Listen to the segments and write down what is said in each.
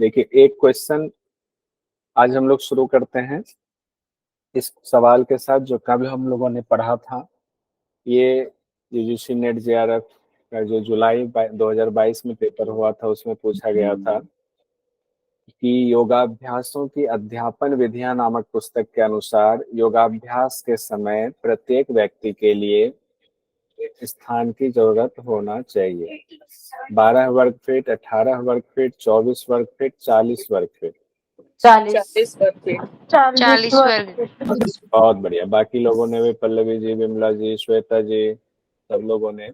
देखिए, एक क्वेश्चन आज हम लोग शुरू करते हैं इस सवाल के साथ जो कल हम लोगों ने पढ़ा था। ये यूजीसी नेट जेआरएफ का जो जुलाई 2022 में पेपर हुआ था, उसमें पूछा गया था कि योगाभ्यासों की अध्यापन विधियां नामक पुस्तक के अनुसार योगाभ्यास के समय प्रत्येक व्यक्ति के लिए स्थान की जरूरत होना चाहिए। 12 वर्ग फीट, 18 वर्ग फीट, 24 वर्ग फीट, 40 वर्ग फीट। 40 वर्ग फीट। 40 वर्ग। बहुत बढ़िया। बाकी लोगों ने भी, पल्लवी जी, विमला जी, श्वेता जी, सब लोगों ने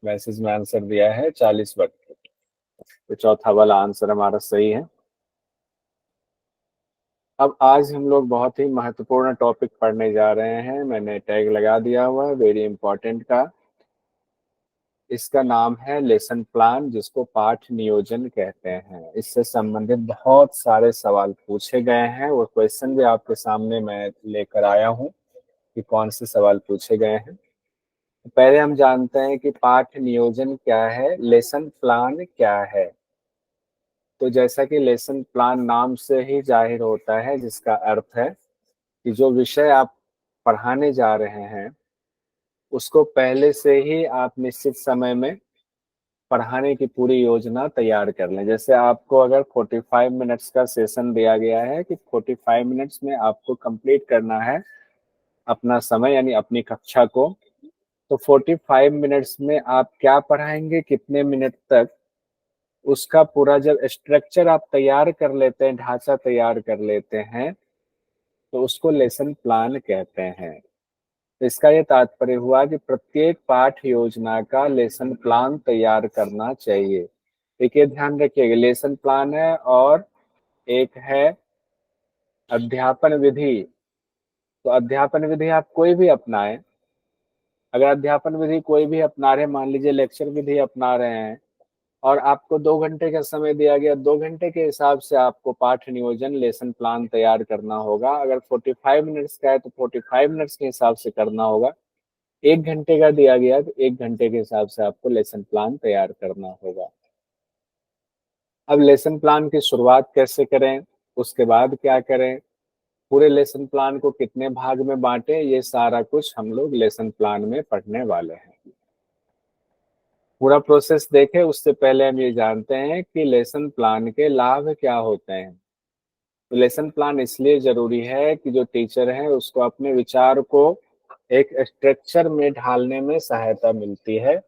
मैसेज में आंसर दिया है 40 वर्ग फीट। तो चौथा वाला आंसर हमारा सही है। अब आज हम लोग बहुत ही महत्वपूर्ण टॉपिक पढ़ने जा रहे हैं। मैंने टैग लगा दिया हुआ है वेरी इंपॉर्टेंट का। इसका नाम है लेसन प्लान, जिसको पाठ नियोजन कहते हैं। इससे संबंधित बहुत सारे सवाल पूछे गए हैं। वो क्वेश्चन भी आपके सामने मैं लेकर आया हूँ कि कौन से सवाल पूछे गए हैं। पहले हम जानते हैं कि पाठ नियोजन क्या है, लेसन प्लान क्या है। तो जैसा कि लेसन प्लान नाम से ही जाहिर होता है, जिसका अर्थ है कि जो विषय आप पढ़ाने जा रहे हैं उसको पहले से ही आप निश्चित समय में पढ़ाने की पूरी योजना तैयार कर लें। जैसे आपको अगर 45 मिनट्स का सेशन दिया गया है कि 45 मिनट्स में आपको कंप्लीट करना है अपना समय, यानी अपनी कक्षा को, तो 45 मिनट्स में आप क्या पढ़ाएंगे, कितने मिनट तक, उसका पूरा जब स्ट्रक्चर आप तैयार कर लेते हैं, ढांचा तैयार कर लेते हैं, तो उसको लेसन प्लान कहते हैं। तो इसका ये तात्पर्य हुआ कि प्रत्येक पाठ योजना का लेसन प्लान तैयार करना चाहिए। देखिए, ध्यान रखिएगा, लेसन प्लान है और एक है अध्यापन विधि। तो अध्यापन विधि आप कोई भी अपनाएं। अगर अध्यापन विधि कोई भी अपना रहे, मान लीजिए लेक्चर विधि अपना रहे हैं और आपको 2 घंटे का समय दिया गया, 2 घंटे के हिसाब से आपको पाठ नियोजन लेसन प्लान तैयार करना होगा। अगर 45 मिनट्स का है तो 45 मिनट्स के हिसाब से करना होगा। 1 घंटे का दिया गया तो 1 घंटे के हिसाब से आपको लेसन प्लान तैयार करना होगा। अब लेसन प्लान की शुरुआत कैसे करें, उसके बाद क्या करें, पूरे लेसन प्लान को कितने भाग में बांटें, ये सारा कुछ हम लोग लेसन प्लान में पढ़ने वाले हैं। पूरा प्रोसेस देखें उससे पहले हम ये जानते हैं कि लेसन प्लान के लाभ क्या होते हैं। तो लेसन प्लान इसलिए जरूरी है कि जो टीचर है उसको अपने विचार को एक स्ट्रक्चर में ढालने में सहायता मिलती है।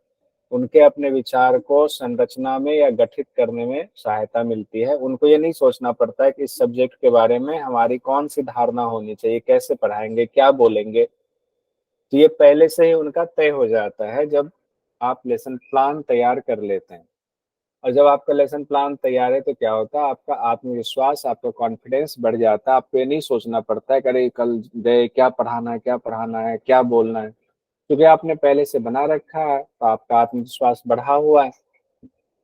उनके अपने विचार को संरचना में या गठित करने में सहायता मिलती है। उनको ये नहीं सोचना पड़ता है कि इस सब्जेक्ट के बारे में हमारी कौन सी धारणा होनी चाहिए, कैसे पढ़ाएंगे, क्या बोलेंगे। तो ये पहले से ही उनका तय हो जाता है जब आप लेसन प्लान तैयार कर लेते हैं। और जब आपका लेसन प्लान तैयार है तो क्या होता है, आपका आत्मविश्वास, आपका कॉन्फिडेंस बढ़ जाता है। आपको ये नहीं सोचना पड़ता है कि अरे कल गए क्या पढ़ाना है, क्या पढ़ाना है, क्या बोलना है, क्योंकि आपने पहले से बना रखा है तो आपका आत्मविश्वास बढ़ा हुआ है।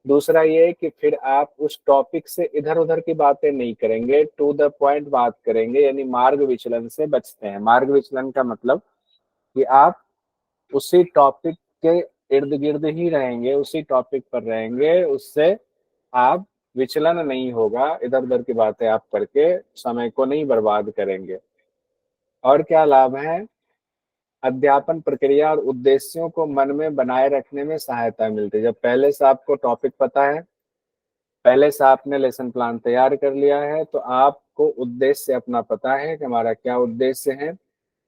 दूसरा ये है कि फिर आप उस टॉपिक से इधर उधर की बातें नहीं करेंगे, टू द पॉइंट बात करेंगे, यानी मार्ग विचलन से बचते हैं। मार्ग विचलन का मतलब कि आप उसी टॉपिक के इर्द गिर्द ही रहेंगे, उसी टॉपिक पर रहेंगे, उससे आप विचलन नहीं होगा, इधर उधर की बातें आप करके समय को नहीं बर्बाद करेंगे। और क्या लाभ है, अध्यापन प्रक्रिया और उद्देश्यों को मन में बनाए रखने में सहायता मिलती है। जब पहले से आपको टॉपिक पता है, पहले से आपने लेसन प्लान तैयार कर लिया है, तो आपको उद्देश्य अपना पता है कि हमारा क्या उद्देश्य है,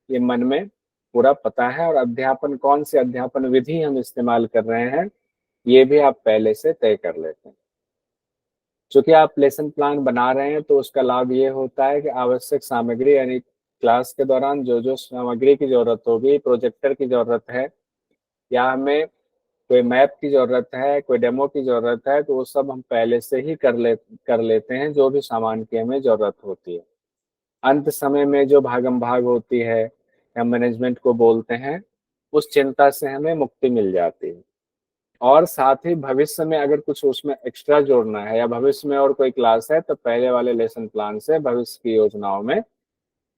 ये मन में पूरा पता है। और अध्यापन, कौन सी अध्यापन विधि हम इस्तेमाल कर रहे हैं, ये भी आप पहले से तय कर लेते हैं। चूंकि आप लेसन प्लान बना रहे हैं तो उसका लाभ ये होता है कि आवश्यक सामग्री, यानी क्लास के दौरान जो जो सामग्री की जरूरत होगी, प्रोजेक्टर की जरूरत है या हमें कोई मैप की जरूरत है, कोई डेमो की जरूरत है, तो वो सब हम पहले से ही कर लेते हैं, जो भी सामान की हमें जरूरत होती है। अंत समय में जो भागम भाग होती है या मैनेजमेंट को बोलते हैं, उस चिंता से हमें मुक्ति मिल जाती है। और साथ ही भविष्य में अगर कुछ उसमें एक्स्ट्रा जोड़ना है या भविष्य में और कोई क्लास है, तो पहले वाले लेसन प्लान से भविष्य की योजनाओं में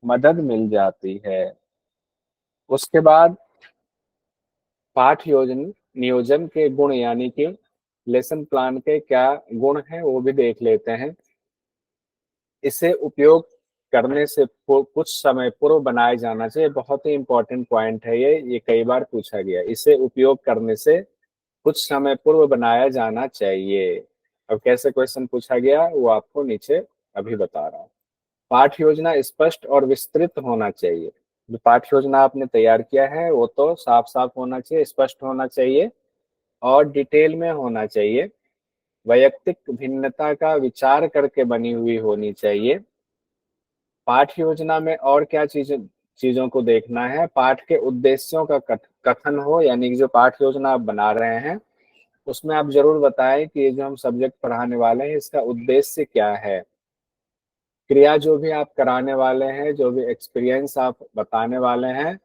मदद मिल जाती है। उसके बाद पाठ योजन नियोजन के गुण, यानी कि लेसन प्लान के क्या गुण हैं वो भी देख लेते हैं। इसे उपयोग करने से कुछ समय पूर्व बनाया जाना चाहिए। बहुत ही इंपॉर्टेंट पॉइंट है ये कई बार पूछा गया। इसे उपयोग करने से कुछ समय पूर्व बनाया जाना चाहिए। अब कैसे क्वेश्चन पूछा गया वो आपको नीचे अभी बता रहा हूँ। पाठ योजना स्पष्ट और विस्तृत होना चाहिए। जो पाठ योजना आपने तैयार किया है वो तो साफ साफ होना चाहिए, स्पष्ट होना चाहिए और डिटेल में होना चाहिए। वैयक्तिक भिन्नता का विचार करके बनी हुई होनी चाहिए। पाठ योजना में और क्या चीजों को देखना है, पाठ के उद्देश्यों का कथन हो, यानी कि जो पाठ योजना आप बना रहे हैं उसमें आप जरूर बताएं कि ये जो हम सब्जेक्ट पढ़ाने वाले हैं इसका उद्देश्य क्या है। क्रिया जो भी आप कराने वाले हैं, जो भी एक्सपीरियंस आप बताने वाले हैं,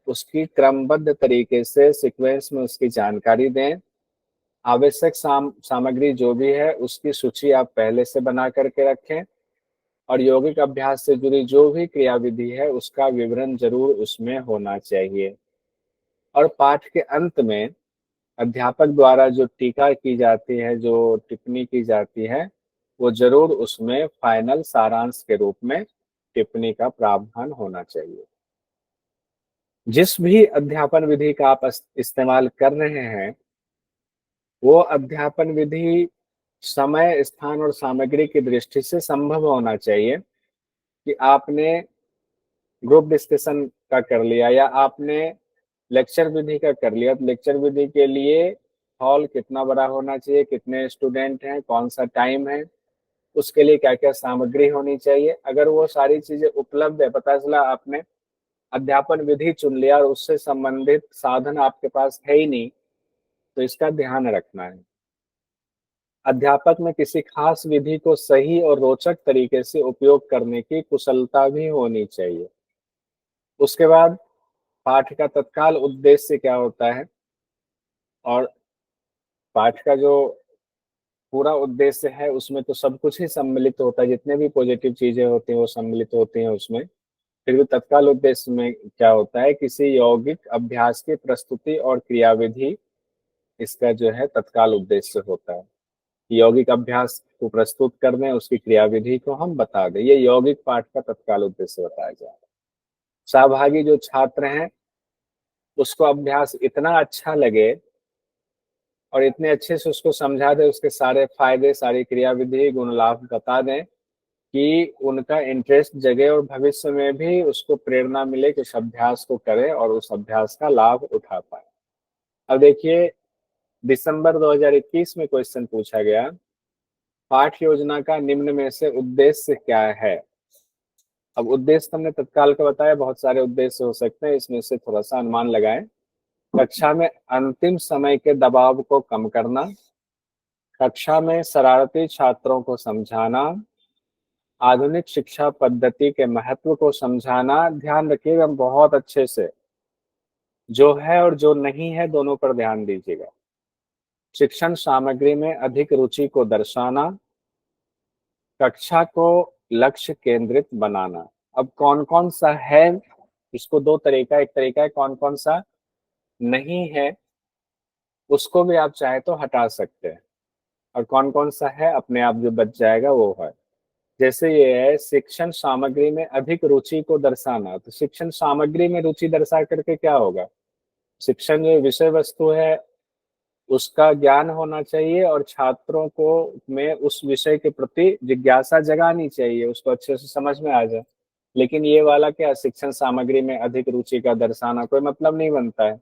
उसकी क्रमबद्ध तरीके से सीक्वेंस में उसकी जानकारी दें। आवश्यक सामग्री जो भी है उसकी सूची आप पहले से बना करके रखें और यौगिक अभ्यास से जुड़ी जो भी क्रियाविधि है उसका विवरण जरूर उसमें होना चाहिए। और पाठ के अंत में अध्यापक द्वारा जो टीका की जाती है, जो टिप्पणी की जाती है, वो जरूर उसमें फाइनल सारांश के रूप में टिप्पणी का प्रावधान होना चाहिए। जिस भी अध्यापन विधि का आप इस्तेमाल कर रहे हैं वो अध्यापन विधि समय, स्थान और सामग्री की दृष्टि से संभव होना चाहिए। कि आपने ग्रुप डिस्कशन का कर लिया या आपने लेक्चर विधि का कर लिया, तो लेक्चर विधि के लिए हॉल कितना बड़ा होना चाहिए, कितने स्टूडेंट हैं, कौन सा टाइम है, उसके लिए क्या क्या सामग्री होनी चाहिए। अगर वो सारी चीजें उपलब्ध है, पता चला आपने अध्यापन विधि चुन लिया और उससे संबंधित साधन आपके पास है ही नहीं, तो इसका ध्यान रखना है। अध्यापक में किसी खास विधि को सही और रोचक तरीके से उपयोग करने की कुशलता भी होनी चाहिए। उसके बाद पाठ का तत्काल उद्देश्य क्या होता है और पाठ का जो पूरा उद्देश्य है उसमें तो सब कुछ ही सम्मिलित होता है, जितने भी पॉजिटिव चीजें होती हैं वो सम्मिलित होती हैं उसमें। फिर भी तत्काल उद्देश्य में क्या होता है, किसी यौगिक अभ्यास की प्रस्तुति और क्रियाविधि, इसका जो है तत्काल उद्देश्य होता है। यौगिक अभ्यास को प्रस्तुत कर दें, उसकी क्रियाविधि को हम बता दें, ये यौगिक पाठ का तत्काल उद्देश्य बताया जा रहा है। सहभागी जो छात्र हैं उसको अभ्यास इतना अच्छा लगे और इतने अच्छे से उसको समझा दे, उसके सारे फायदे, सारी क्रियाविधि, गुण लाभ बता दें कि उनका इंटरेस्ट जगे और भविष्य में भी उसको प्रेरणा मिले कि उस अभ्यास को करे और उस अभ्यास का लाभ उठा पाए। अब देखिए दिसंबर 2021 में क्वेश्चन पूछा गया, पाठ योजना का निम्न में से उद्देश्य क्या है। अब उद्देश्य हमने तत्काल का बताया, बहुत सारे उद्देश्य हो सकते हैं, इसमें से थोड़ा सा अनुमान लगाएं। कक्षा में अंतिम समय के दबाव को कम करना, कक्षा में शरारती छात्रों को समझाना, आधुनिक शिक्षा पद्धति के महत्व को समझाना। ध्यान रखिएगा बहुत अच्छे से, जो है और जो नहीं है दोनों पर ध्यान दीजिएगा। शिक्षण सामग्री में अधिक रुचि को दर्शाना, कक्षा को लक्ष्य केंद्रित बनाना। अब कौन कौन सा है, इसको दो तरीका, एक तरीका है कौन कौन सा नहीं है उसको भी आप चाहे तो हटा सकते हैं, और कौन कौन सा है अपने आप जो बच जाएगा वो है। जैसे ये है शिक्षण सामग्री में अधिक रुचि को दर्शाना, तो शिक्षण सामग्री में रुचि दर्शा करके क्या होगा, शिक्षण जो विषय वस्तु है उसका ज्ञान होना चाहिए और छात्रों को में उस विषय के प्रति जिज्ञासा जगानी चाहिए, उसको अच्छे से समझ में आ जाए। लेकिन ये वाला क्या, शिक्षण सामग्री में अधिक रुचि का दर्शाना कोई मतलब नहीं बनता है।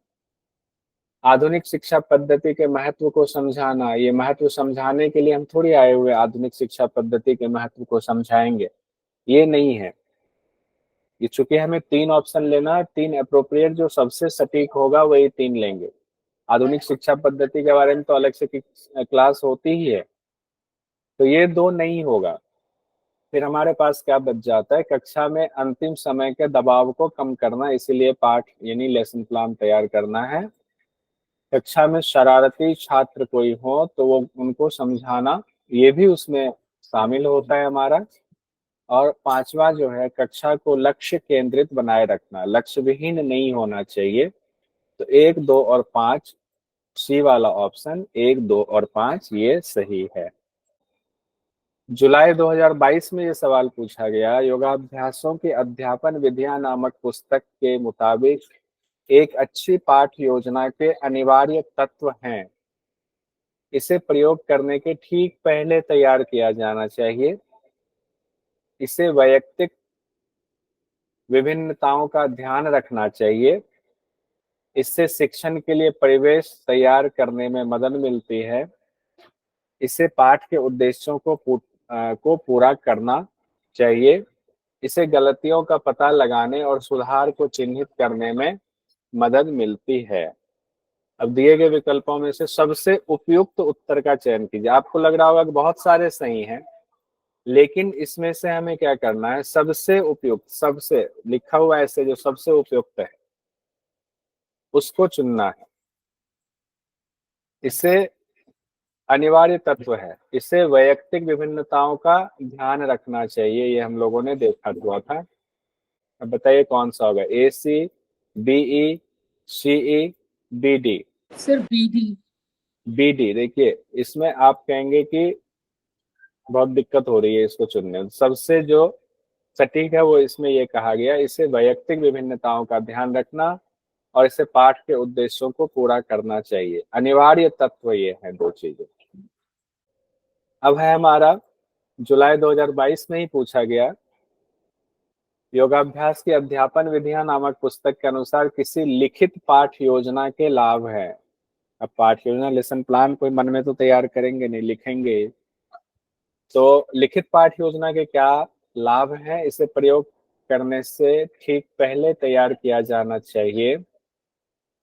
आधुनिक शिक्षा पद्धति के महत्व को समझाना, ये महत्व समझाने के लिए हम थोड़ी आए हुए आधुनिक शिक्षा पद्धति के महत्व को समझाएंगे, ये नहीं है। ये चूंकि हमें तीन ऑप्शन लेना है, तीन अप्रोप्रिएट जो सबसे सटीक होगा वही तीन लेंगे। आधुनिक शिक्षा पद्धति के बारे में तो अलग से क्लास होती ही है, तो ये दो नहीं होगा। फिर हमारे पास क्या बच जाता है, कक्षा में अंतिम समय के दबाव को कम करना, इसीलिए पाठ यानी लेसन प्लान तैयार करना है। कक्षा में शरारती छात्र कोई हो तो वो उनको समझाना, ये भी उसमें शामिल होता है हमारा। और पांचवा जो है, कक्षा को लक्ष्य केंद्रित बनाए रखना, लक्ष्य विहीन नहीं होना चाहिए। तो एक, दो और पांच, सी वाला ऑप्शन एक, दो और पांच ये सही है। जुलाई 2022 में ये सवाल पूछा गया। योगाभ्यासों की अध्यापन विधियां नामक पुस्तक के मुताबिक एक अच्छी पाठ योजना के अनिवार्य तत्व हैं। इसे प्रयोग करने के ठीक पहले तैयार किया जाना चाहिए। इसे वैयक्तिक विभिन्नताओं का ध्यान रखना चाहिए। इससे शिक्षण के लिए परिवेश तैयार करने में मदद मिलती है। इसे पाठ के उद्देश्यों को पूरा करना चाहिए। इसे गलतियों का पता लगाने और सुधार को चिन्हित करने में मदद मिलती है। अब दिए गए विकल्पों में से सबसे उपयुक्त उत्तर का चयन कीजिए। आपको लग रहा होगा कि बहुत सारे सही हैं, लेकिन इसमें से हमें क्या करना है, सबसे उपयुक्त, सबसे लिखा हुआ ऐसे जो सबसे उपयुक्त है उसको चुनना है। इसे अनिवार्य तत्व है। इसे वैयक्तिक विभिन्नताओं का ध्यान रखना चाहिए। ये हम लोगों ने देखा हुआ था। अब बताइए कौन सा होगा, A C, B E, C E, B D. Sir B D. B D. देखिए इसमें आप कहेंगे कि बहुत दिक्कत हो रही है इसको चुनने में। सबसे जो सटीक है वो इसमें ये कहा गया, इसे वैयक्तिक विभिन्नताओं का ध्यान रखना और इसे पाठ के उद्देश्यों को पूरा करना चाहिए। अनिवार्य तत्व ये है दो चीजें। अब है हमारा जुलाई 2022 में ही पूछा गया, योगाभ्यास की अध्यापन विधियां नामक पुस्तक के अनुसार किसी लिखित पाठ योजना के लाभ है। अब पाठ योजना, लेसन प्लान कोई मन में तो तैयार करेंगे नहीं, लिखेंगे। तो लिखित पाठ योजना के क्या लाभ हैं, इसे प्रयोग करने से ठीक पहले तैयार किया जाना चाहिए।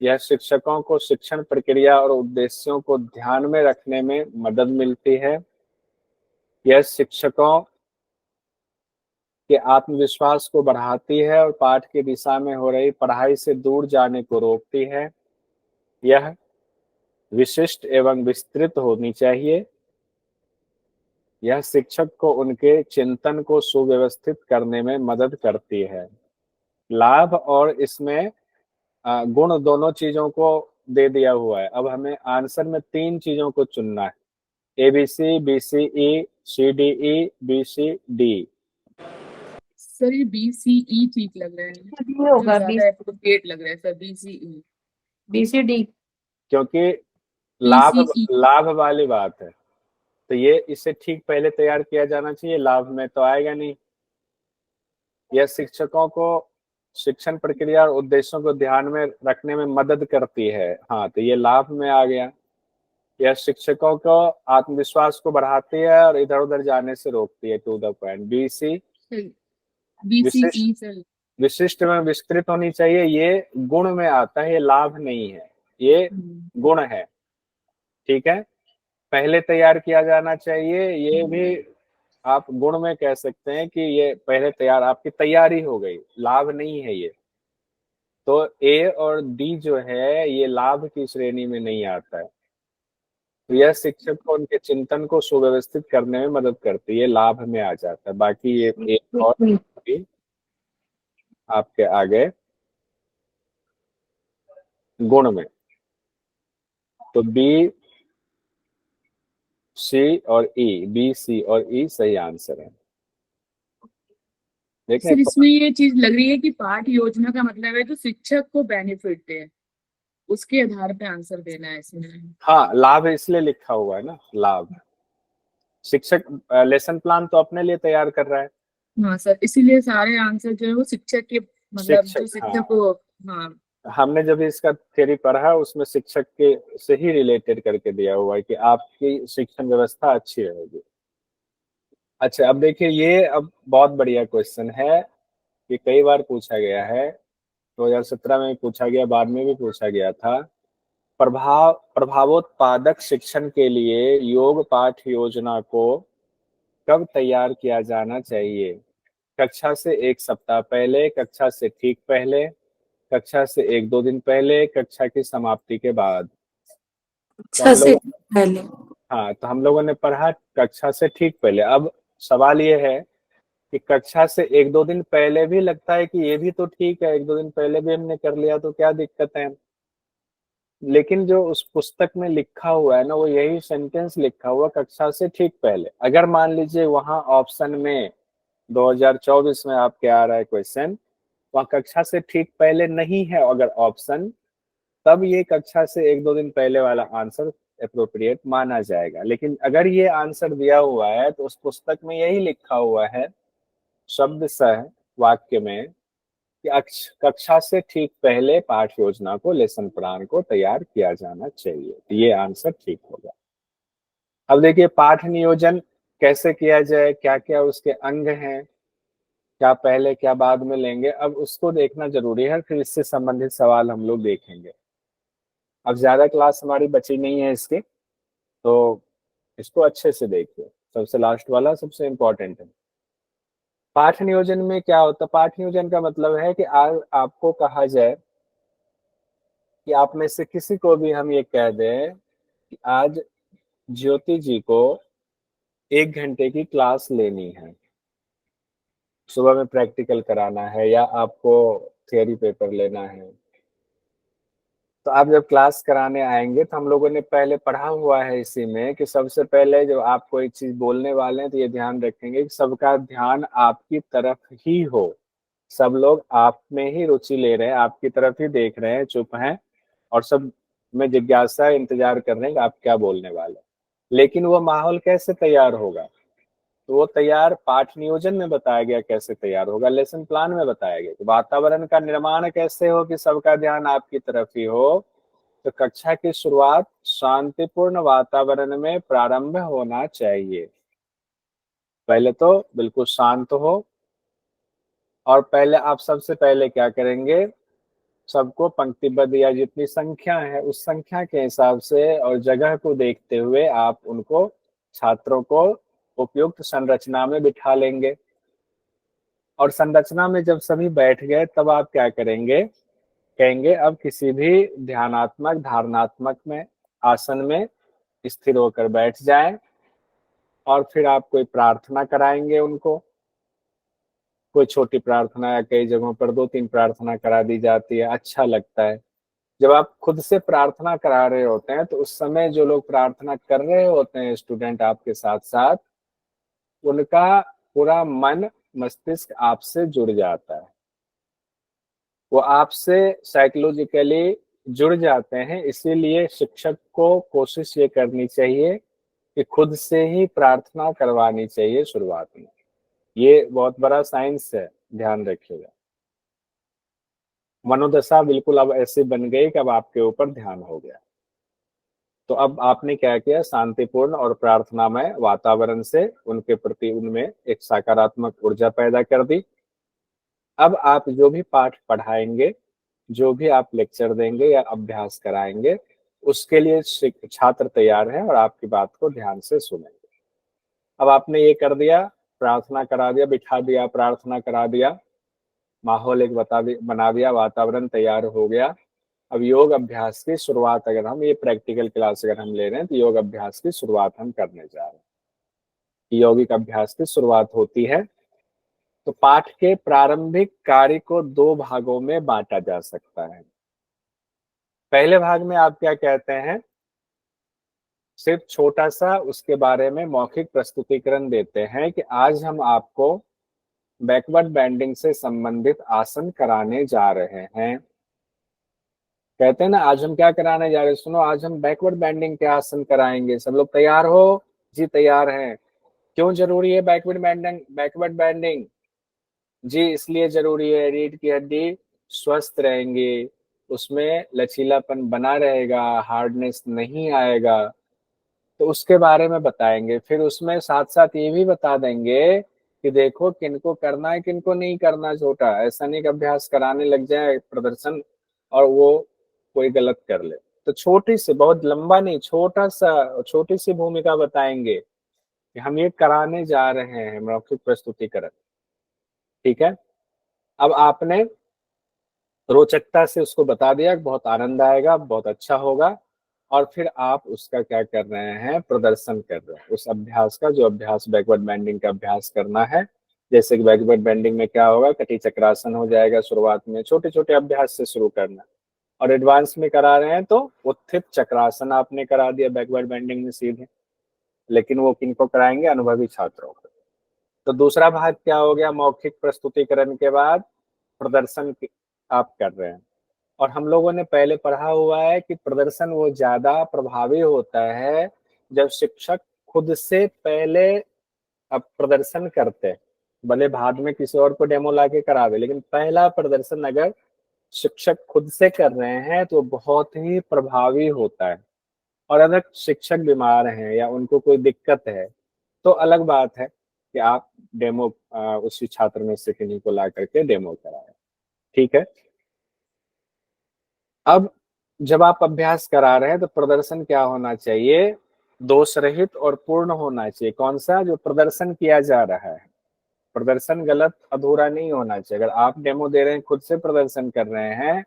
यह शिक्षकों को शिक्षण प्रक्रिया और उद्देश्यों को ध्यान में रखने में मदद मिलती है। यह शिक्षकों के आत्मविश्वास को बढ़ाती है और पाठ की दिशा में हो रही पढ़ाई से दूर जाने को रोकती है। यह विशिष्ट एवं विस्तृत होनी चाहिए। यह शिक्षक को उनके चिंतन को सुव्यवस्थित करने में मदद करती है। लाभ और इसमें गुण दोनों चीजों को दे दिया हुआ है। अब हमें आंसर में तीन चीजों को चुनना है, A B C, B C E, C D E, B C D. Sir ये बीसीई ठीक लग रहा है, बी जो होगा, ज्यादा एप्रोप्रिएट लग रहा है सर, बीसीई। BCD। क्योंकि लाभ बीसीई। लाभ वाली बात है, तो ये इसे ठीक पहले तैयार किया जाना चाहिए। लाभ में तो आएगा नहीं। यह शिक्षकों को शिक्षण प्रक्रिया और उद्देश्यों को ध्यान में रखने में मदद करती है, हाँ तो ये लाभ में आ गया। यह शिक्षकों को आत्मविश्वास को बढ़ाती है और इधर उधर जाने से रोकती है, to the point. B C, विशिष्ट, बीसीई सर। विशिष्ट में विस्तृत होनी चाहिए, ये गुण में आता है, ये लाभ नहीं है, ये गुण है। ठीक है, पहले तैयार किया जाना चाहिए, ये भी आप गुण में कह सकते हैं कि ये पहले तैयार, आपकी तैयारी हो गई, लाभ नहीं है ये। तो ए और डी जो है ये लाभ की श्रेणी में नहीं आता है। तो यह शिक्षक को उनके चिंतन को सुव्यवस्थित करने में मदद करती है, ये लाभ में आ जाता है। बाकी ये एक और भी आपके आगे गुण में, तो बी सी और ई, बी सी और ई सही आंसर है। देखें सर इसमें ये चीज लग रही है कि पाठ योजना का मतलब है जो शिक्षक को बेनिफिट दे, उसके आधार पे आंसर देना है इसमें। हाँ, लाभ इसलिए लिखा हुआ है ना, लाभ। शिक्षक लेसन प्लान तो अपने लिए तैयार कर रहा है। हाँ सर, इसीलिए सारे आंसर जो है वो शिक्षक के, मतलब जो शिक्षक, हाँ, शिक्षक को। हाँ। हमने जब इसका थ्योरी पढ़ा उसमें शिक्षक के से ही रिलेटेड करके दिया हुआ है कि आपकी शिक्षण व्यवस्था अच्छी रहेगी। अच्छा, अब देखिए ये अब बहुत बढ़िया क्वेश्चन है कि कई बार पूछा गया है, 2017 में भी पूछा गया, बाद में भी पूछा गया था। प्रभावोत्पादक शिक्षण के लिए योग पाठ योजना को कब तैयार किया जाना चाहिए? कक्षा से एक सप्ताह पहले, कक्षा से ठीक पहले, कक्षा से एक दो दिन पहले, कक्षा की समाप्ति के बाद। तो अच्छा से पहले। हाँ, तो हम लोगों ने पढ़ा कक्षा से ठीक पहले। अब सवाल ये है कि कक्षा से एक दो दिन पहले भी लगता है कि ये भी तो ठीक है, एक दो दिन पहले भी हमने कर लिया तो क्या दिक्कत है। लेकिन जो उस पुस्तक में लिखा हुआ है ना, वो यही सेंटेंस लिखा हुआ कक्षा से ठीक पहले। अगर मान लीजिए वहां ऑप्शन में 2024 में आपके आ रहा है क्वेश्चन, वहां कक्षा से ठीक पहले नहीं है अगर ऑप्शन, तब ये कक्षा से 1-2 दिन पहले वाला आंसर अप्रोप्रिएट माना जाएगा। लेकिन अगर ये आंसर दिया हुआ है तो उस पुस्तक में यही लिखा हुआ है शब्द सह वाक्य में कि कक्षा से ठीक पहले पाठ योजना को, लेसन प्लान को तैयार किया जाना चाहिए। तो ये आंसर ठीक होगा। अब देखिए पाठ नियोजन कैसे किया जाए, क्या क्या उसके अंग हैं, क्या पहले क्या बाद में लेंगे, अब उसको देखना जरूरी है। फिर इससे संबंधित सवाल हम लोग देखेंगे। अब ज्यादा क्लास हमारी बची नहीं है इसकी, तो इसको अच्छे से देखिए। सबसे लास्ट वाला सबसे इंपॉर्टेंट है। पाठ नियोजन में क्या होता है? पाठ नियोजन का मतलब है कि आज आपको कहा जाए कि आप में से किसी को भी हम ये कह दें कि आज ज्योति जी को 1 घंटे की क्लास लेनी है, सुबह में प्रैक्टिकल कराना है या आपको थियरी पेपर लेना है। तो आप जब क्लास कराने आएंगे तो हम लोगों ने पहले पढ़ा हुआ है इसी में कि सबसे पहले जब आप कोई चीज बोलने वाले हैं तो ये ध्यान रखेंगे कि सबका ध्यान आपकी तरफ ही हो। सब लोग आप में ही रुचि ले रहे हैं, आपकी तरफ ही देख रहे हैं, चुप हैं, और सब में जिज्ञासा इंतजार कर रहे हैं कि आप क्या बोलने वाले। लेकिन वो माहौल कैसे तैयार होगा? तो वो तैयार पाठ नियोजन में बताया गया कैसे तैयार होगा, लेसन प्लान में बताया गया। तो वातावरण का निर्माण कैसे हो कि सबका ध्यान आपकी तरफ ही हो। तो कक्षा की शुरुआत शांतिपूर्ण वातावरण में प्रारंभ होना चाहिए। पहले तो बिल्कुल शांत हो, और पहले आप सबसे पहले क्या करेंगे, सबको पंक्तिबद्ध या जितनी संख्या है उस संख्या के हिसाब से और जगह को देखते हुए आप उनको, छात्रों को उपयुक्त संरचना में बिठा लेंगे। और संरचना में जब सभी बैठ गए तब आप क्या करेंगे, कहेंगे अब किसी भी ध्यानात्मक धारणात्मक में आसन में स्थिर होकर बैठ जाएं, और फिर आप कोई प्रार्थना कराएंगे उनको। कोई छोटी प्रार्थना या कई जगहों पर 2-3 प्रार्थना करा दी जाती है, अच्छा लगता है। जब आप खुद से प्रार्थना करा रहे होते हैं तो उस समय जो लोग प्रार्थना कर रहे होते हैं, स्टूडेंट आपके साथ साथ, उनका पूरा मन मस्तिष्क आपसे जुड़ जाता है। वो आपसे साइकोलॉजिकली जुड़ जाते हैं। इसीलिए शिक्षक को कोशिश ये करनी चाहिए कि खुद से ही प्रार्थना करवानी चाहिए शुरुआत में। ये बहुत बड़ा साइंस है, ध्यान रखिएगा। मनोदशा बिल्कुल अब ऐसी बन गई कि अब आपके ऊपर ध्यान हो गया। तो अब आपने क्या किया, शांतिपूर्ण और प्रार्थनामय वातावरण से उनके प्रति उनमें एक सकारात्मक ऊर्जा पैदा कर दी। अब आप जो भी पाठ पढ़ाएंगे, जो भी आप लेक्चर देंगे या अभ्यास कराएंगे, उसके लिए छात्र तैयार हैं और आपकी बात को ध्यान से सुनेंगे। अब आपने ये कर दिया, प्रार्थना करा दिया, बिठा दिया, प्रार्थना करा दिया, माहौल एक बना दिया, वातावरण तैयार हो गया। अब योग अभ्यास की शुरुआत, अगर हम ये प्रैक्टिकल क्लास अगर हम ले रहे हैं तो योग अभ्यास की शुरुआत हम करने जा रहे हैं। यौगिक अभ्यास की शुरुआत होती है। तो पाठ के प्रारंभिक कार्य को 2 भागों में बांटा जा सकता है। पहले भाग में आप क्या कहते हैं, सिर्फ छोटा सा उसके बारे में मौखिक प्रस्तुतिकरण देते हैं कि आज हम आपको बैकवर्ड बेंडिंग से संबंधित आसन कराने जा रहे हैं। कहते हैं ना, आज हम क्या कराने जा रहे हैं, सुनो आज हम बैकवर्ड बेंडिंग के आसन कराएंगे। सब लोग तैयार हो? जी तैयार हैं। क्यों जरूरी है बैकवर्ड बेंडिंग? बैकवर्ड बेंडिंग जी इसलिए जरूरी है, रीढ़ की हड्डी स्वस्थ रहेंगी, उसमें लचीलापन बना रहेगा, हार्डनेस नहीं आएगा। तो उसके बारे में बताएंगे। फिर उसमें साथ साथ ये भी बता देंगे कि देखो किनको करना है किनको नहीं करना। छोटा ऐसा नहीं कि अभ्यास कराने लग जाए प्रदर्शन और वो कोई गलत कर ले। तो छोटी सी, बहुत लंबा नहीं, छोटा सा, छोटी सी भूमिका बताएंगे कि हम ये कराने जा रहे हैं, मौखिक प्रस्तुतिकरण। ठीक है। अब आपने रोचकता से उसको बता दिया, बहुत आनंद आएगा, बहुत अच्छा होगा। और फिर आप उसका क्या कर रहे हैं, प्रदर्शन कर रहे हैं उस अभ्यास का, जो अभ्यास बैकवर्ड बेंडिंग का अभ्यास करना है। जैसे कि बैकवर्ड बेंडिंग में क्या होगा, कटी चक्रासन हो जाएगा शुरुआत में, छोटे छोटे अभ्यास से शुरू करना। और एडवांस में करा रहे हैं तो उत्थित चक्रासन आपने करा दिया बैकवर्ड बेंडिंग में सीधे, लेकिन वो किनको कराएंगे? अनुभवी छात्रों को। तो दूसरा भाग क्या हो गया? मौखिक प्रस्तुतिकरण के बाद प्रदर्शन आप कर रहे हैं। और हम लोगों ने पहले पढ़ा हुआ है कि प्रदर्शन वो ज्यादा प्रभावी होता है जब शिक्षक खुद से पहले अब प्रदर्शन करते हैं, भले बाद में किसी और को डेमो लाके करा दे, लेकिन पहला प्रदर्शन अगर शिक्षक खुद से कर रहे हैं तो बहुत ही प्रभावी होता है। और अगर शिक्षक बीमार हैं या उनको कोई दिक्कत है तो अलग बात है कि आप डेमो उसी छात्र में से किन्हीं को ला करके डेमो कराएं। ठीक है। अब जब आप अभ्यास करा रहे हैं तो प्रदर्शन क्या होना चाहिए? दोष रहित और पूर्ण होना चाहिए। कौन सा? जो प्रदर्शन किया जा रहा है, प्रदर्शन गलत अधूरा नहीं होना चाहिए। अगर आप डेमो दे रहे हैं, खुद से प्रदर्शन कर रहे हैं,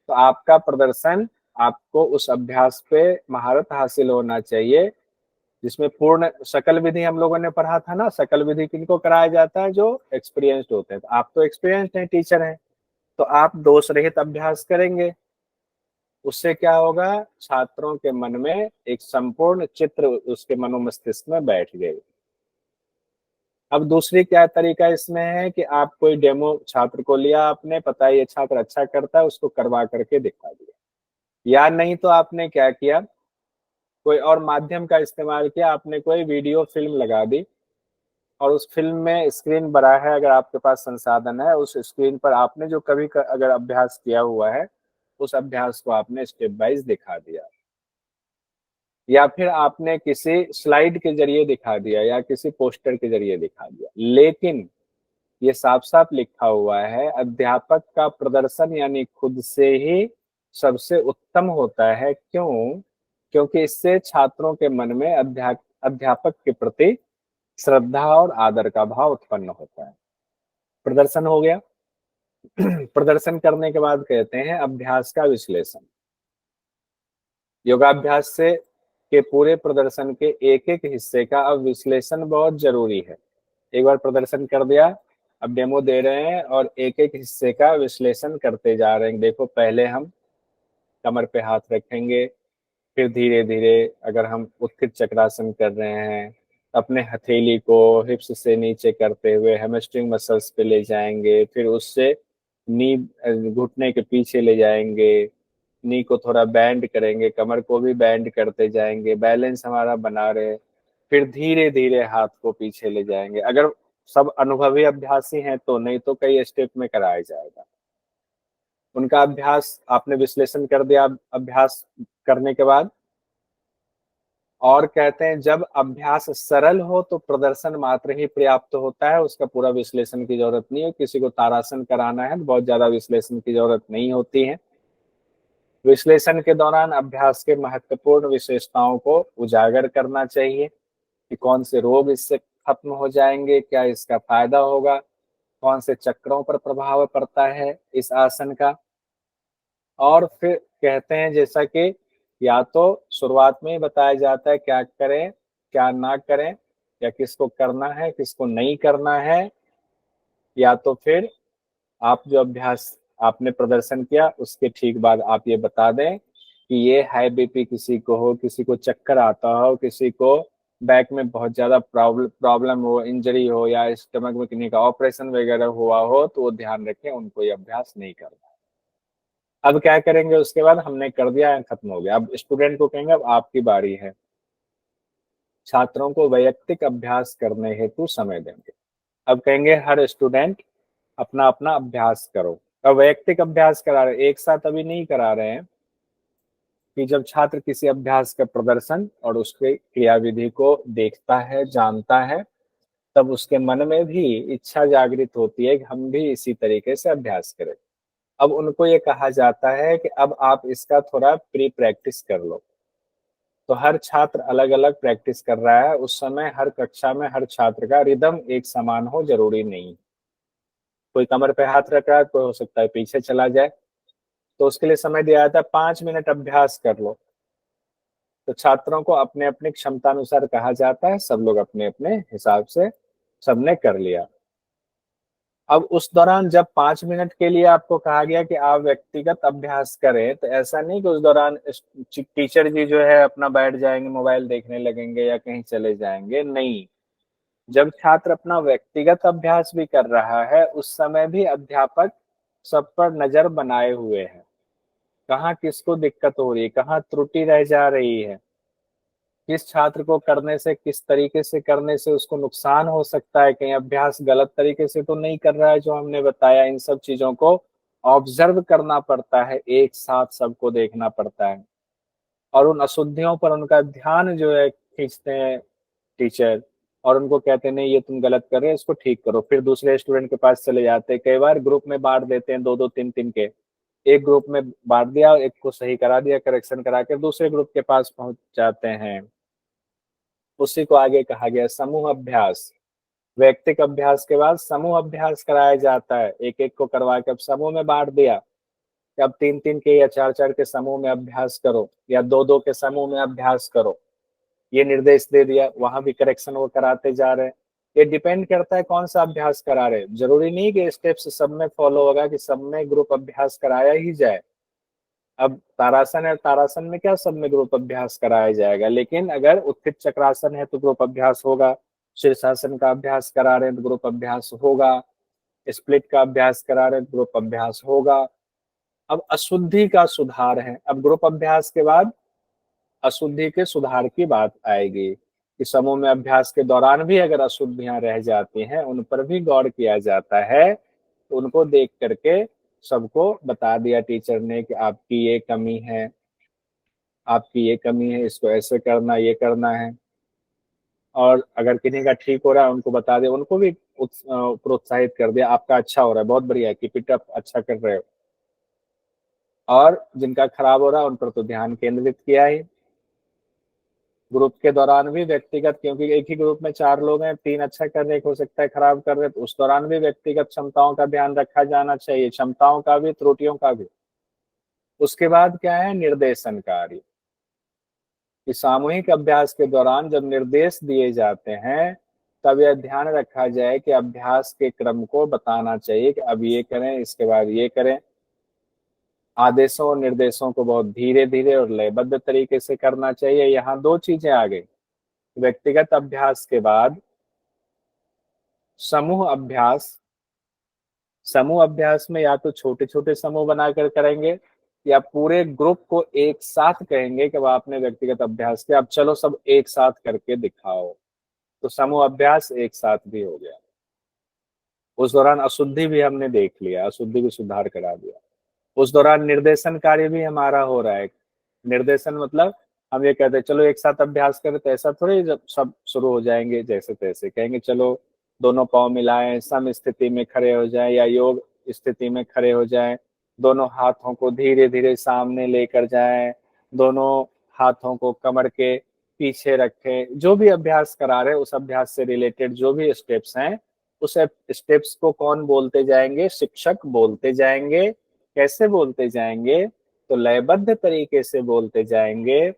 तो आपका प्रदर्शन, आपको उस अभ्यास पे महारत हासिल होना चाहिए, जिसमें पूर्ण शकल विधि हम लोगों ने पढ़ा था ना। शकल विधि किनको कराया जाता है? जो एक्सपीरियंस्ड होते हैं। तो आप तो एक्सपीरियंस्ड हैं, टीचर हैं, तो आप दोष रहित अभ्यास करेंगे। उससे क्या होगा? छात्रों के मन में एक संपूर्ण चित्र उसके मनोमस्तिष्क में बैठ गई। अब दूसरी क्या तरीका इसमें है कि आप कोई डेमो छात्र को लिया, आपने पता है ये छात्र अच्छा करता है, उसको करवा करके दिखा दिया। या नहीं तो आपने क्या किया? कोई और माध्यम का इस्तेमाल किया, आपने कोई वीडियो फिल्म लगा दी और उस फिल्म में स्क्रीन बड़ा है, अगर आपके पास संसाधन है, उस स्क्रीन पर आपने जो कभी अगर अभ्यास किया हुआ है उस अभ्यास को आपने स्टेप वाइज दिखा दिया। या फिर आपने किसी स्लाइड के जरिए दिखा दिया या किसी पोस्टर के जरिए दिखा दिया। लेकिन ये साफ साफ लिखा हुआ है, अध्यापक का प्रदर्शन यानी खुद से ही सबसे उत्तम होता है। क्यों? क्योंकि इससे छात्रों के मन में अध्यापक के प्रति श्रद्धा और आदर का भाव उत्पन्न होता है। प्रदर्शन हो गया। प्रदर्शन करने के बाद कहते हैं अभ्यास का विश्लेषण। योगाभ्यास से के पूरे प्रदर्शन के एक एक हिस्से का अब विश्लेषण बहुत जरूरी है। एक बार प्रदर्शन कर दिया, अब डेमो दे रहे हैं और एक एक हिस्से का विश्लेषण करते जा रहे हैं। देखो, पहले हम कमर पे हाथ रखेंगे, फिर धीरे धीरे अगर हम उत्थित चक्रासन कर रहे हैं, अपने हथेली को हिप्स से नीचे करते हुए हैमस्ट्रिंग मसल्स पे ले जाएंगे, फिर उससे नी घुटने के पीछे ले जाएंगे, नी को थोड़ा बैंड करेंगे, कमर को भी बैंड करते जाएंगे, बैलेंस हमारा बना रहे। फिर धीरे धीरे हाथ को पीछे ले जाएंगे। अगर सब अनुभवी अभ्यासी हैं तो, नहीं तो कई स्टेप में कराया जाएगा। उनका अभ्यास आपने विश्लेषण कर दिया अभ्यास करने के बाद। और कहते हैं जब अभ्यास सरल हो तो प्रदर्शन मात्र ही पर्याप्त होता है, उसका पूरा विश्लेषण की जरूरत नहीं है। किसी को तारासन कराना है तो बहुत ज्यादा विश्लेषण की जरूरत नहीं होती है। विश्लेषण के दौरान अभ्यास के महत्वपूर्ण विशेषताओं को उजागर करना चाहिए कि कौन से रोग इससे खत्म हो जाएंगे, क्या इसका फायदा होगा, कौन से चक्रों पर प्रभाव पड़ता है इस आसन का। और फिर कहते हैं जैसा कि या तो शुरुआत में ही बताया जाता है क्या करें क्या ना करें, या किसको करना है किसको नहीं करना है, या तो फिर आप जो अभ्यास आपने प्रदर्शन किया उसके ठीक बाद आप ये बता दें कि ये हाई बीपी किसी को हो, किसी को चक्कर आता हो, किसी को बैक में बहुत ज्यादा प्रॉब्लम हो, इंजरी हो, या स्टमक में किन्हीं का ऑपरेशन वगैरह हुआ हो, तो वो ध्यान रखें, उनको ये अभ्यास नहीं करना। अब क्या करेंगे? उसके बाद हमने कर दिया, खत्म हो गया। अब स्टूडेंट को कहेंगे अब आपकी बारी है। छात्रों को वैयक्तिक अभ्यास करने हेतु समय देंगे। अब कहेंगे हर स्टूडेंट अपना अपना अभ्यास करो। अब वैयक्तिक अभ्यास करा रहे, एक साथ अभी नहीं करा रहे हैं। कि जब छात्र किसी अभ्यास का प्रदर्शन और उसके क्रियाविधि को देखता है, जानता है, तब उसके मन में भी इच्छा जागृत होती है कि हम भी इसी तरीके से अभ्यास करें। अब उनको ये कहा जाता है कि अब आप इसका थोड़ा प्री प्रैक्टिस कर लो। तो हर छात्र अलग अलग प्रैक्टिस कर रहा है। उस समय हर कक्षा में हर छात्र का रिदम एक समान हो जरूरी नहीं। कोई कमर पे हाथ रख रहा है, कोई हो सकता है पीछे चला जाए, तो उसके लिए समय दिया जाता है 5 मिनट अभ्यास कर लो। तो छात्रों को अपने अपने क्षमता अनुसार कहा जाता है, सब लोग अपने अपने हिसाब से सबने कर लिया। अब उस दौरान जब 5 मिनट के लिए आपको कहा गया कि आप व्यक्तिगत अभ्यास करें, तो ऐसा नहीं कि उस दौरान टीचर जी जो है अपना बैठ जाएंगे, मोबाइल देखने लगेंगे या कहीं चले जाएंगे। नहीं, जब छात्र अपना व्यक्तिगत अभ्यास भी कर रहा है, उस समय भी अध्यापक सब पर नजर बनाए हुए है, कहाँ किसको दिक्कत हो रही है, कहाँ त्रुटि रह जा रही है, किस छात्र को करने से, किस तरीके से करने से उसको नुकसान हो सकता है, कहीं अभ्यास गलत तरीके से तो नहीं कर रहा है जो हमने बताया। इन सब चीजों को ऑब्जर्व करना पड़ता है, एक साथ सबको देखना पड़ता है, और उन अशुद्धियों पर उनका ध्यान जो है खींचते हैं टीचर, और उनको कहते हैं नहीं ये तुम गलत कर रहे हो, इसको ठीक करो। फिर दूसरे स्टूडेंट के पास चले जाते हैं, कई बार ग्रुप में बांट देते हैं, दो दो तीन तीन के, एक ग्रुप में बांट दिया और एक को सही करा दिया, करेक्शन करा के दूसरे ग्रुप के पास पहुंच जाते हैं। उसी को आगे कहा गया समूह अभ्यास। व्यक्तिक अभ्यास के बाद समूह अभ्यास कराया जाता है, एक एक को करवा के। अब समूह में बांट दिया कि अब तीन तीन के या चार चार के समूह में अभ्यास करो, या दो दो के समूह में अभ्यास करो, ये निर्देश दे दिया, वहां भी करेक्शन वो कराते जा रहे हैं। ये डिपेंड करता है कौन सा अभ्यास करा रहे हैं। जरूरी नहीं कि स्टेप्स सब में फॉलो होगा कि सब में ग्रुप अभ्यास कराया ही जाए। अब तारासन है, तारासन में क्या सब में ग्रुप अभ्यास कराया जाएगा, लेकिन अगर उत्थित चक्रासन है तो ग्रुप अभ्यास होगा, शीर्षासन का अभ्यास करा रहे हैं तो ग्रुप अभ्यास होगा, स्प्लिट का अभ्यास करा रहे हैं तो ग्रुप अभ्यास होगा। अब अशुद्धि का सुधार है, अब ग्रुप अभ्यास के बाद अशुद्धि के सुधार की बात आएगी कि समूह में अभ्यास के दौरान भी अगर अशुद्धियां रह जाती हैं, उन पर भी गौर किया जाता है, तो उनको देख करके सबको बता दिया टीचर ने कि आपकी ये कमी है, आपकी ये कमी है, इसको ऐसे करना, ये करना है। और अगर किन्हीं का ठीक हो रहा है उनको बता दिया, उनको भी प्रोत्साहित कर दिया, आपका अच्छा हो रहा है, बहुत बढ़िया है, कीप इट अप, अच्छा कर रहे हो। और जिनका खराब हो रहा है उन पर तो ध्यान केंद्रित किया ही। ग्रुप के दौरान भी व्यक्तिगत, क्योंकि एक ही ग्रुप में चार लोग हैं, तीन अच्छा कर रहे, हो सकता है खराब कर रहे, तो उस दौरान भी व्यक्तिगत क्षमताओं का ध्यान रखा जाना चाहिए, क्षमताओं का भी, त्रुटियों का भी। उसके बाद क्या है, निर्देशन कार्य। कि सामूहिक अभ्यास के दौरान जब निर्देश दिए जाते हैं, तब यह ध्यान रखा जाए कि अभ्यास के क्रम को बताना चाहिए कि अब ये करें, इसके बाद ये करें। आदेशों और निर्देशों को बहुत धीरे धीरे और लयबद्ध तरीके से करना चाहिए। यहाँ दो चीजें आ गई, व्यक्तिगत अभ्यास के बाद समूह अभ्यास। समूह अभ्यास में या तो छोटे छोटे समूह बनाकर करेंगे, या पूरे ग्रुप को एक साथ कहेंगे कि अब आपने व्यक्तिगत अभ्यास किया, अब चलो सब एक साथ करके दिखाओ। तो समूह अभ्यास एक साथ भी हो गया। उस दौरान अशुद्धि भी हमने देख लिया, अशुद्धि भी सुधार करा दिया। उस दौरान निर्देशन कार्य भी हमारा हो रहा है। निर्देशन मतलब हम ये कहते हैं चलो एक साथ अभ्यास करें, तो ऐसा थोड़ी जब सब शुरू हो जाएंगे जैसे तैसे, कहेंगे चलो दोनों पाँव मिलाएं, सम स्थिति में खड़े हो जाएं या योग स्थिति में खड़े हो जाएं, दोनों हाथों को धीरे धीरे सामने लेकर जाएं, दोनों हाथों को कमर के पीछे रखें। जो भी अभ्यास करा रहे हैं उस अभ्यास से रिलेटेड जो भी स्टेप्स हैं, उस स्टेप्स को कौन बोलते जाएंगे, शिक्षक बोलते जाएंगे। कैसे बोलते जाएंगे, तो लयबद्ध तरीके से बोलते जाएंगे,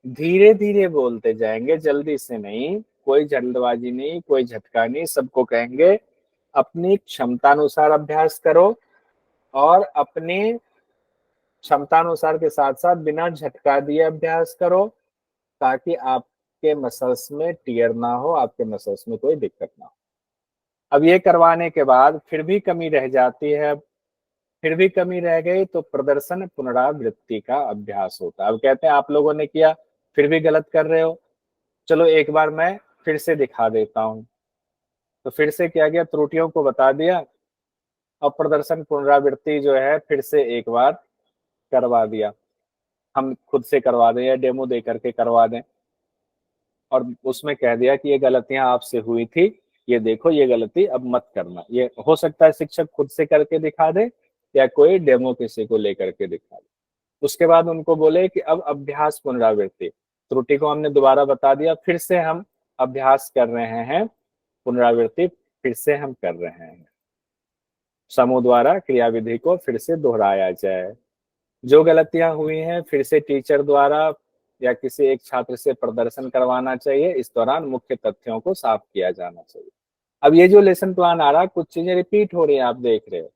धीरे धीरे बोलते जाएंगे, जल्दी से नहीं, कोई जल्दबाजी नहीं, कोई झटका नहीं। सबको कहेंगे अपनी क्षमतानुसार अभ्यास करो, और अपनी क्षमतानुसार के साथ साथ बिना झटका दिए अभ्यास करो, ताकि आपके मसल्स में टियर ना हो, आपके मसल्स में कोई दिक्कत ना हो। अब ये करवाने के बाद फिर भी कमी रह जाती है, फिर भी कमी रह गई, तो प्रदर्शन पुनरावृत्ति का अभ्यास होता है। अब कहते हैं आप लोगों ने किया, फिर भी गलत कर रहे हो, चलो एक बार मैं फिर से दिखा देता हूं। तो फिर से किया गया, त्रुटियों को बता दिया, और प्रदर्शन पुनरावृत्ति जो है फिर से एक बार करवा दिया। हम खुद से करवा दें या डेमो दे करके करवा दें, और उसमें कह दिया कि ये गलतियां आपसे हुई थी, ये देखो ये गलती अब मत करना। ये हो सकता है शिक्षक खुद से करके दिखा दे, या कोई डेमो किसी को लेकर के दिखा दे। उसके बाद उनको बोले कि अब अभ्यास पुनरावृत्ति, त्रुटि को हमने दोबारा बता दिया, फिर से हम अभ्यास कर रहे हैं, पुनरावृत्ति फिर से हम कर रहे हैं। समूह द्वारा क्रियाविधि को फिर से दोहराया जाए। जो गलतियां हुई हैं फिर से टीचर द्वारा या किसी एक छात्र से प्रदर्शन करवाना चाहिए। इस दौरान मुख्य तथ्यों को साफ किया जाना चाहिए। अब ये जो लेसन प्लान आ रहा है, कुछ चीजें रिपीट हो रही है, आप देख रहे हो।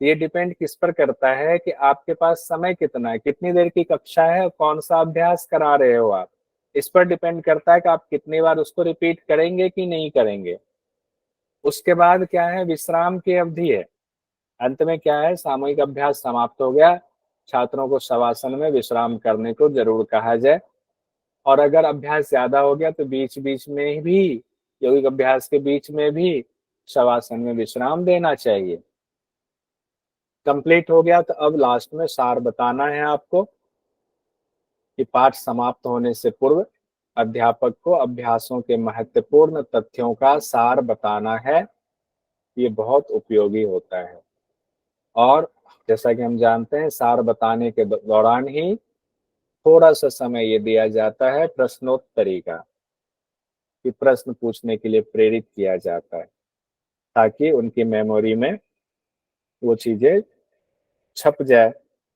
ये डिपेंड किस पर करता है कि आपके पास समय कितना है, कितनी देर की कक्षा है, कौन सा अभ्यास करा रहे हो आप। इस पर डिपेंड करता है कि आप कितनी बार उसको रिपीट करेंगे कि नहीं करेंगे। उसके बाद क्या है, विश्राम की अवधि है। अंत में क्या है, सामूहिक अभ्यास समाप्त हो गया, छात्रों को शवासन में विश्राम करने को जरूर कहा जाए। और अगर अभ्यास ज्यादा हो गया तो बीच बीच में भी, यौगिक अभ्यास के बीच में भी शवासन में विश्राम देना चाहिए। कंप्लीट हो गया तो अब लास्ट में सार बताना है आपको कि पाठ समाप्त होने से पूर्व अध्यापक को अभ्यासों के महत्वपूर्ण तथ्यों का सार बताना है। ये बहुत उपयोगी होता है। और जैसा कि हम जानते हैं, सार बताने के दौरान ही थोड़ा सा समय ये दिया जाता है प्रश्नोत्तरी का, कि प्रश्न पूछने के लिए प्रेरित किया जाता है, ताकि उनकी मेमोरी में वो चीजें छप जाए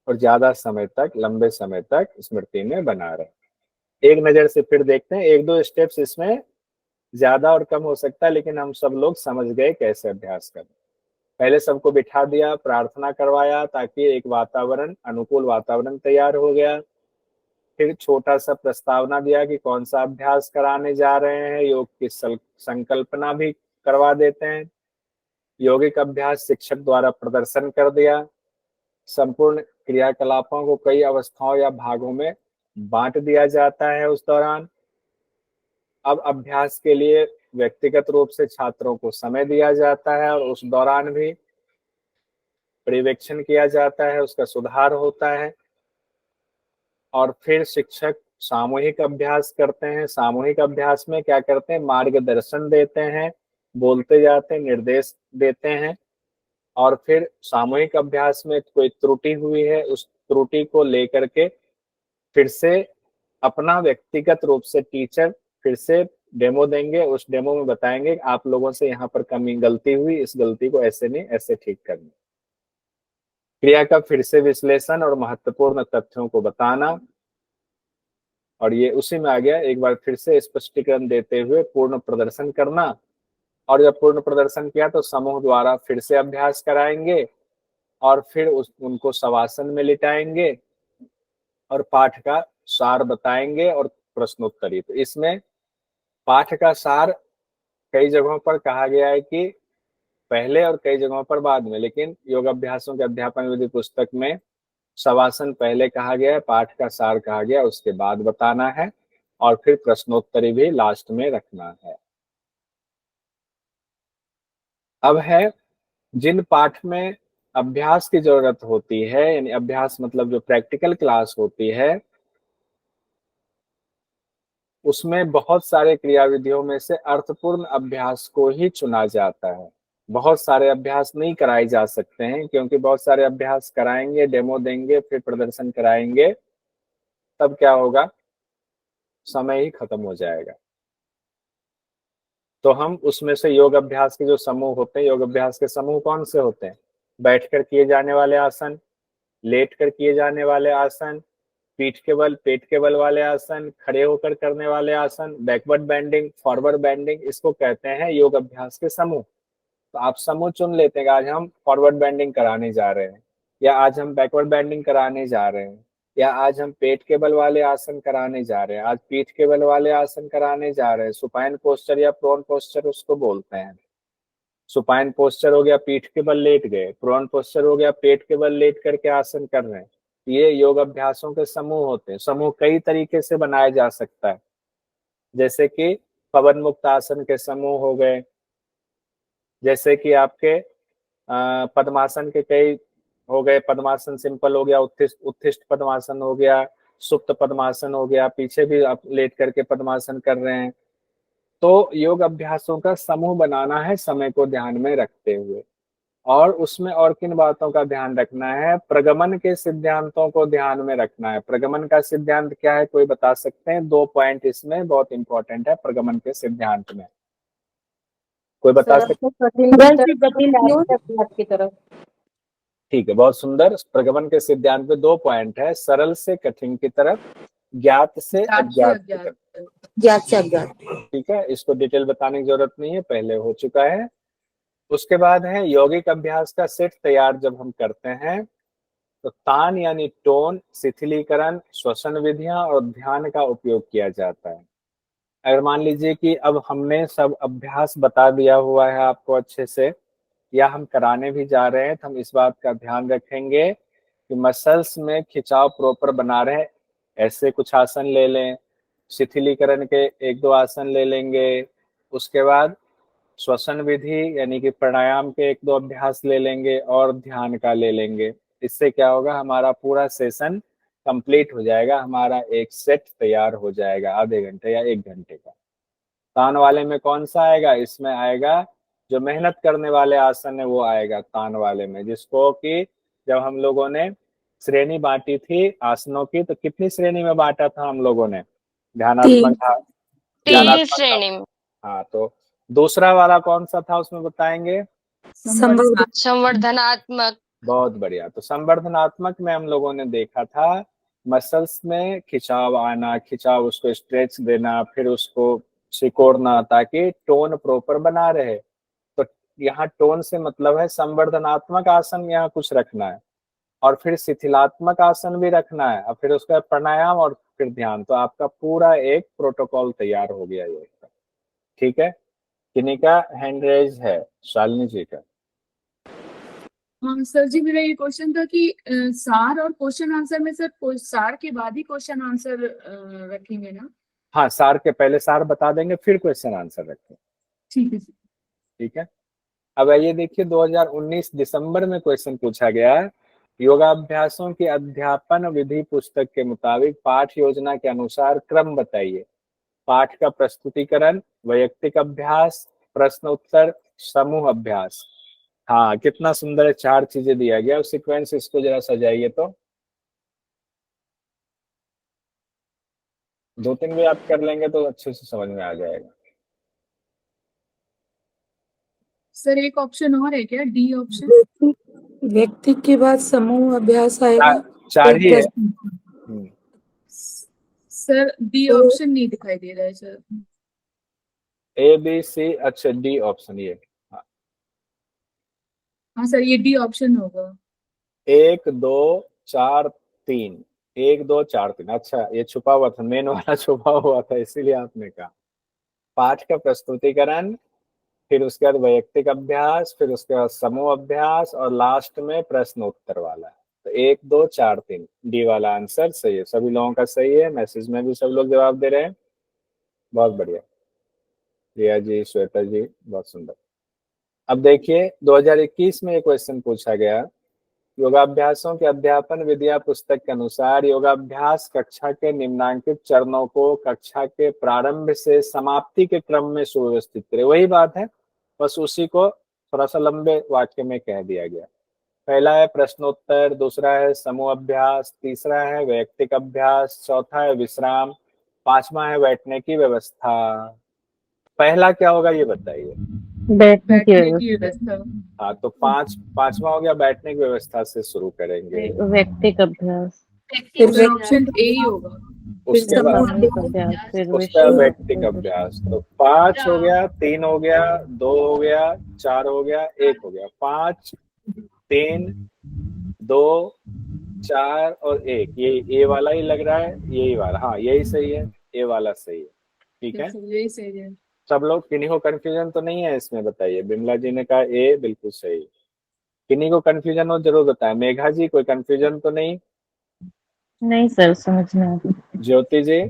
और ज्यादा समय तक, लंबे समय तक स्मृति में बना रहे। एक नजर से फिर देखते हैं, एक दो स्टेप्स इसमें ज्यादा और कम हो सकता है, लेकिन हम सब लोग समझ गए कैसे अभ्यास करना। पहले सबको बिठा दिया, प्रार्थना करवाया, ताकि एक वातावरण, अनुकूल वातावरण तैयार हो गया। फिर छोटा सा प्रस्तावना दिया कि कौन सा अभ्यास कराने जा रहे हैं, योग की संकल्पना भी करवा देते हैं। यौगिक अभ्यास शिक्षक द्वारा प्रदर्शन कर दिया। संपूर्ण क्रियाकलापों को कई अवस्थाओं या भागों में बांट दिया जाता है उस दौरान। अब अभ्यास के लिए व्यक्तिगत रूप से छात्रों को समय दिया जाता है और उस दौरान भी पर्यवेक्षण किया जाता है, उसका सुधार होता है। और फिर शिक्षक सामूहिक अभ्यास करते हैं। सामूहिक अभ्यास में क्या करते हैं, मार्गदर्शन देते हैं, बोलते जाते हैं, निर्देश देते हैं। और फिर सामूहिक अभ्यास में कोई त्रुटि हुई है, उस त्रुटि को लेकर के फिर से अपना व्यक्तिगत रूप से टीचर फिर से डेमो देंगे। उस डेमो में बताएंगे आप लोगों से यहाँ पर कमी, गलती हुई, इस गलती को ऐसे नहीं ऐसे ठीक करना। क्रिया का फिर से विश्लेषण और महत्वपूर्ण तथ्यों को बताना। और ये उसी में आ गया, एक बार फिर से स्पष्टीकरण देते हुए पूर्ण प्रदर्शन करना। और जब पूर्ण प्रदर्शन किया तो समूह द्वारा फिर से अभ्यास कराएंगे और फिर उनको शवासन में लिटाएंगे और पाठ का सार बताएंगे और प्रश्नोत्तरी। तो इसमें पाठ का सार कई जगहों पर कहा गया है कि पहले और कई जगहों पर बाद में, लेकिन योगाभ्यासों के अध्यापन विधि पुस्तक में शवासन पहले कहा गया है, पाठ का सार कहा गया, उसके बाद बताना है और फिर प्रश्नोत्तरी भी लास्ट में रखना है। अब है, जिन पाठ में अभ्यास की जरूरत होती है, यानी अभ्यास मतलब जो प्रैक्टिकल क्लास होती है, उसमें बहुत सारे क्रियाविधियों में से अर्थपूर्ण अभ्यास को ही चुना जाता है। बहुत सारे अभ्यास नहीं कराए जा सकते हैं, क्योंकि बहुत सारे अभ्यास कराएंगे, डेमो देंगे, फिर प्रदर्शन कराएंगे, तब क्या होगा, समय ही खत्म हो जाएगा। तो हम उसमें से योग अभ्यास के जो समूह होते हैं, योग अभ्यास के समूह कौन से होते हैं, बैठकर किए जाने वाले आसन, लेट कर किए जाने वाले आसन, पीठ के बल, पेट के बल वाले आसन, खड़े होकर करने वाले आसन, बैकवर्ड बेंडिंग, फॉरवर्ड बेंडिंग, इसको कहते हैं योग अभ्यास के समूह। तो आप समूह चुन लेते हैं, आज हम फॉरवर्ड बेंडिंग कराने जा रहे हैं, या आज हम बैकवर्ड बेंडिंग कराने जा रहे हैं, या आज हम पेट के बल वाले आसन कराने जा रहे हैं, आज पीठ के बल वाले आसन कराने जा रहे हैं। सुपाइन पोस्चर या प्रोन पोस्चर उसको बोलते हैं। सुपाइन पोस्चर हो गया, पीठ के बल लेट गए, प्रोन पोस्चर हो गया, पेट के बल लेट करके आसन कर रहे हैं। ये योग अभ्यासों के समूह होते हैं। समूह कई तरीके से बनाया जा सकता है, जैसे कि पवन मुक्त आसन के समूह हो गए, जैसे कि आपके पद्मासन के कई हो गए। पद्मासन सिंपल हो गया, उत्थिष्ट उत्थिष्ट पद्मासन हो गया, सुप्त पद्मासन हो गया, पीछे भी आप लेट करके पद्मासन कर रहे हैं। तो योग अभ्यासों का समूह बनाना है समय को ध्यान में रखते हुए। और उसमें और किन बातों का ध्यान रखना है, प्रगमन के सिद्धांतों को ध्यान में रखना है। प्रगमन का सिद्धांत क्या है, कोई बता सकते हैं? 2 पॉइंट इसमें बहुत इंपॉर्टेंट है प्रगमन के सिद्धांत में, कोई बता सरल सकते? से कठिन की तरफ, कठिन से अभ्यास की तरफ। ठीक है, बहुत सुंदर। प्रगमन के सिद्धांत में 2 पॉइंट है, सरल से कठिन की तरफ ज्ञात से ज्ञात से अज्ञात की अज्ञात तरफ। ज्ञात से अज्ञात। ठीक है, इसको डिटेल बताने की जरूरत नहीं है, पहले हो चुका है। उसके बाद है यौगिक अभ्यास का सेट तैयार जब हम करते हैं तो तान यानी टोन, शिथिलीकरण, श्वसन विधियां और ध्यान का उपयोग किया जाता है। अगर मान लीजिए कि अब हमने सब अभ्यास बता दिया हुआ है आपको अच्छे से, या हम कराने भी जा रहे हैं, तो हम इस बात का ध्यान रखेंगे कि मसल्स में खिंचाव प्रॉपर बना रहे। ऐसे कुछ आसन ले लें, शिथिलीकरण के एक दो आसन ले लेंगे, उसके बाद श्वसन विधि यानी कि प्राणायाम के एक दो अभ्यास ले लेंगे और ध्यान का ले लेंगे। इससे क्या होगा, हमारा पूरा सेशन कंप्लीट हो जाएगा, हमारा एक सेट तैयार हो जाएगा आधे घंटे या एक घंटे का। तान वाले में कौन सा आएगा, इसमें आएगा जो मेहनत करने वाले आसन है वो आएगा तान वाले में, जिसको कि जब हम लोगों ने श्रेणी बांटी थी आसनों की, तो कितनी श्रेणी में बांटा था हम लोगों ने? ध्यानात्मक था, 3 ध्यानात्मक था। श्रेणी में। हाँ, तो दूसरा वाला कौन सा था उसमें बताएंगे? संवर्धनात्मक। बहुत बढ़िया। तो संवर्धनात्मक में हम लोगों ने देखा था मसल्स में खिंचाव आना, खिंचाव, उसको स्ट्रेच देना, फिर उसको सिकोड़ना ताकि टोन प्रॉपर बना रहे। तो यहाँ टोन से मतलब है संवर्धनात्मक आसन यहाँ कुछ रखना है, और फिर शिथिलात्मक आसन भी रखना है, और फिर उसका प्राणायाम और फिर ध्यान। तो आपका पूरा एक प्रोटोकॉल तैयार हो गया ये। ठीक है, किन्हीं का हैंड रेज है? शालिनी जी का। हाँ सर जी, मेरा ये क्वेश्चन था कि सार और क्वेश्चन आंसर में सर सार के बाद ही क्वेश्चन आंसर रखेंगे ना? हाँ, सार के पहले सार बता देंगे फिर क्वेश्चन आंसर रखें। ठीक है सर। ठीक है, अब ये देखिए 2019 दिसंबर में क्वेश्चन पूछा गया है। योगाभ्यासों की अध्यापन विधि पुस्तक के मुताबिक पाठ योजना के अनुसार क्रम बताइए। पाठ का प्रस्तुतिकरण, वैयक्तिक अभ्यास, प्रश्न उत्तर, समूह अभ्यास। हाँ, कितना सुंदर है, 4 चीजें दिया गया और सीक्वेंस। इसको जरा सजाइए तो 2-3 भी आप कर लेंगे तो अच्छे से समझ में आ जाएगा। सर एक ऑप्शन और है क्या, डी ऑप्शन? व्यक्ति के बाद समूह अभ्यास आएगा। 4 ही है। सर डी ऑप्शन नहीं दिखाई दे रहा है सर। ए बी सी, अच्छा डी ऑप्शन ये। हाँ सर, ये डी ऑप्शन होगा। 1 2 4 3, 1 2 4 3। अच्छा, ये छुपा हुआ था, मेन वाला छुपा हुआ था, इसीलिए आपने कहा। पाठ का प्रस्तुतिकरण, फिर उसके बाद वैयक्तिक अभ्यास, फिर उसके बाद समूह अभ्यास, और लास्ट में प्रश्न उत्तर वाला। तो 1 2 4 3 डी वाला आंसर सही है। सभी लोगों का सही है, मैसेज में भी सब लोग जवाब दे रहे हैं। बहुत बढ़िया, रिया जी, श्वेता जी, बहुत सुंदर। अब देखिए 2021 में एक क्वेश्चन पूछा गया। योगाभ्यासों के अध्यापन विधिया पुस्तक के अनुसार योगाभ्यास कक्षा के निम्नांकित चरणों को कक्षा के प्रारंभ से समाप्ति के क्रम में सुव्यवस्थित करें। वही बात है, बस उसी को थोड़ा सा लंबे वाक्य में कह दिया गया। पहला है प्रश्नोत्तर, दूसरा है समूह अभ्यास, तीसरा है वैयक्तिक अभ्यास, चौथा है विश्राम, पांचवा है बैठने की व्यवस्था। पहला क्या होगा ये बताइए? बैठने बैठने की व्यवस्था। हाँ, तो पांचवा हो गया, बैठने की व्यवस्था से शुरू करेंगे। व्यक्तिक अभ्यास, फिर ऑप्शन ए ही होगा। उसके बाद वैयक्तिक अभ्यास। तो 5 हो गया, 3 हो गया, 2 हो गया, 4 हो गया, 1 हो गया। 5 3 2 4 और 1, ये ए वाला ही लग रहा है, यही वाला। हाँ, यही सही है, ए वाला सही है। ठीक है, यही सही है। सब लोग, किन्हीं को कंफ्यूजन तो नहीं है इसमें? बताइए। बिमला जी ने कहा ए बिल्कुल सही। किन्हीं को कंफ्यूजन हो जरूर बताएं। मेघा जी, कोई कंफ्यूजन तो नहीं? नहीं सर, समझ में आ गया। ज्योति जी?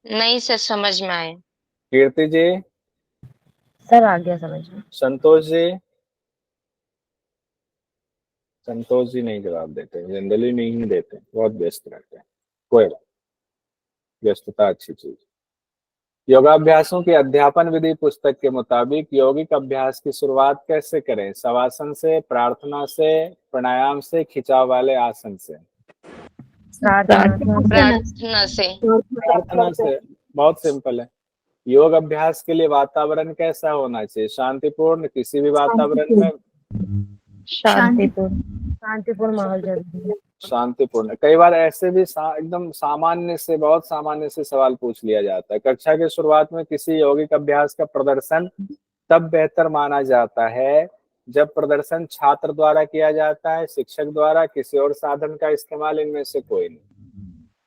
नहीं सर, समझ में आए। कीर्ति जी? सर आ गया समझ में। संतोष जी? संतोष जी नहीं जवाब देते, जनरली नहीं देते, बहुत व्यस्त रहते हैं। कोई बात, व्यस्तता अच्छी चीज। योगाभ्यासों की अध्यापन विधि पुस्तक के मुताबिक यौगिक अभ्यास की शुरुआत कैसे करें? शवासन से, प्रार्थना से, प्राणायाम से, खिंचाव वाले आसन से? प्रार्थना से। प्रार्थना से। बहुत सिंपल है। योग अभ्यास के लिए वातावरण कैसा होना चाहिए? शांतिपूर्ण, किसी भी वातावरण में शांतिपूर्ण माहौल जरूरी है। शांतिपूर्ण। कई बार ऐसे भी एकदम सामान्य से, बहुत सामान्य से सवाल पूछ लिया जाता है। कक्षा के शुरुआत में किसी यौगिक अभ्यास का प्रदर्शन तब बेहतर माना जाता है जब प्रदर्शन छात्र द्वारा किया जाता है, शिक्षक द्वारा, किसी और साधन का इस्तेमाल, इनमें से कोई नहीं।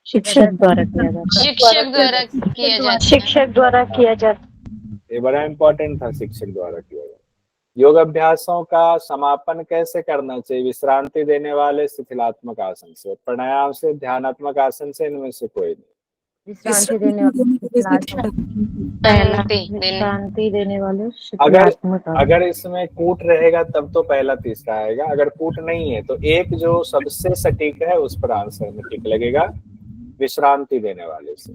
शिक्षक द्वारा किया जाता है। शिक्षक द्वारा किया जाता है। शिक्षक द्वारा किया जाता ये बड़ा इंपॉर्टेंट था, शिक्षक द्वारा किया जाता। योग अभ्यासों का समापन कैसे करना चाहिए? विश्रांति देने वाले शिथिलात्मक आसन से, प्राणायाम से, ध्यानात्मक आसन से, इनमें से कोई नहीं। विश्रांति देने वाले शांति देने वाले शिथिलात्मक आसन। अगर इसमें कूट रहेगा तब तो पहला तीसरा आएगा, अगर कूट नहीं है तो एक जो सबसे सटीक है उस पर आंसर में टिक लगेगा, विश्रांति देने वाले से।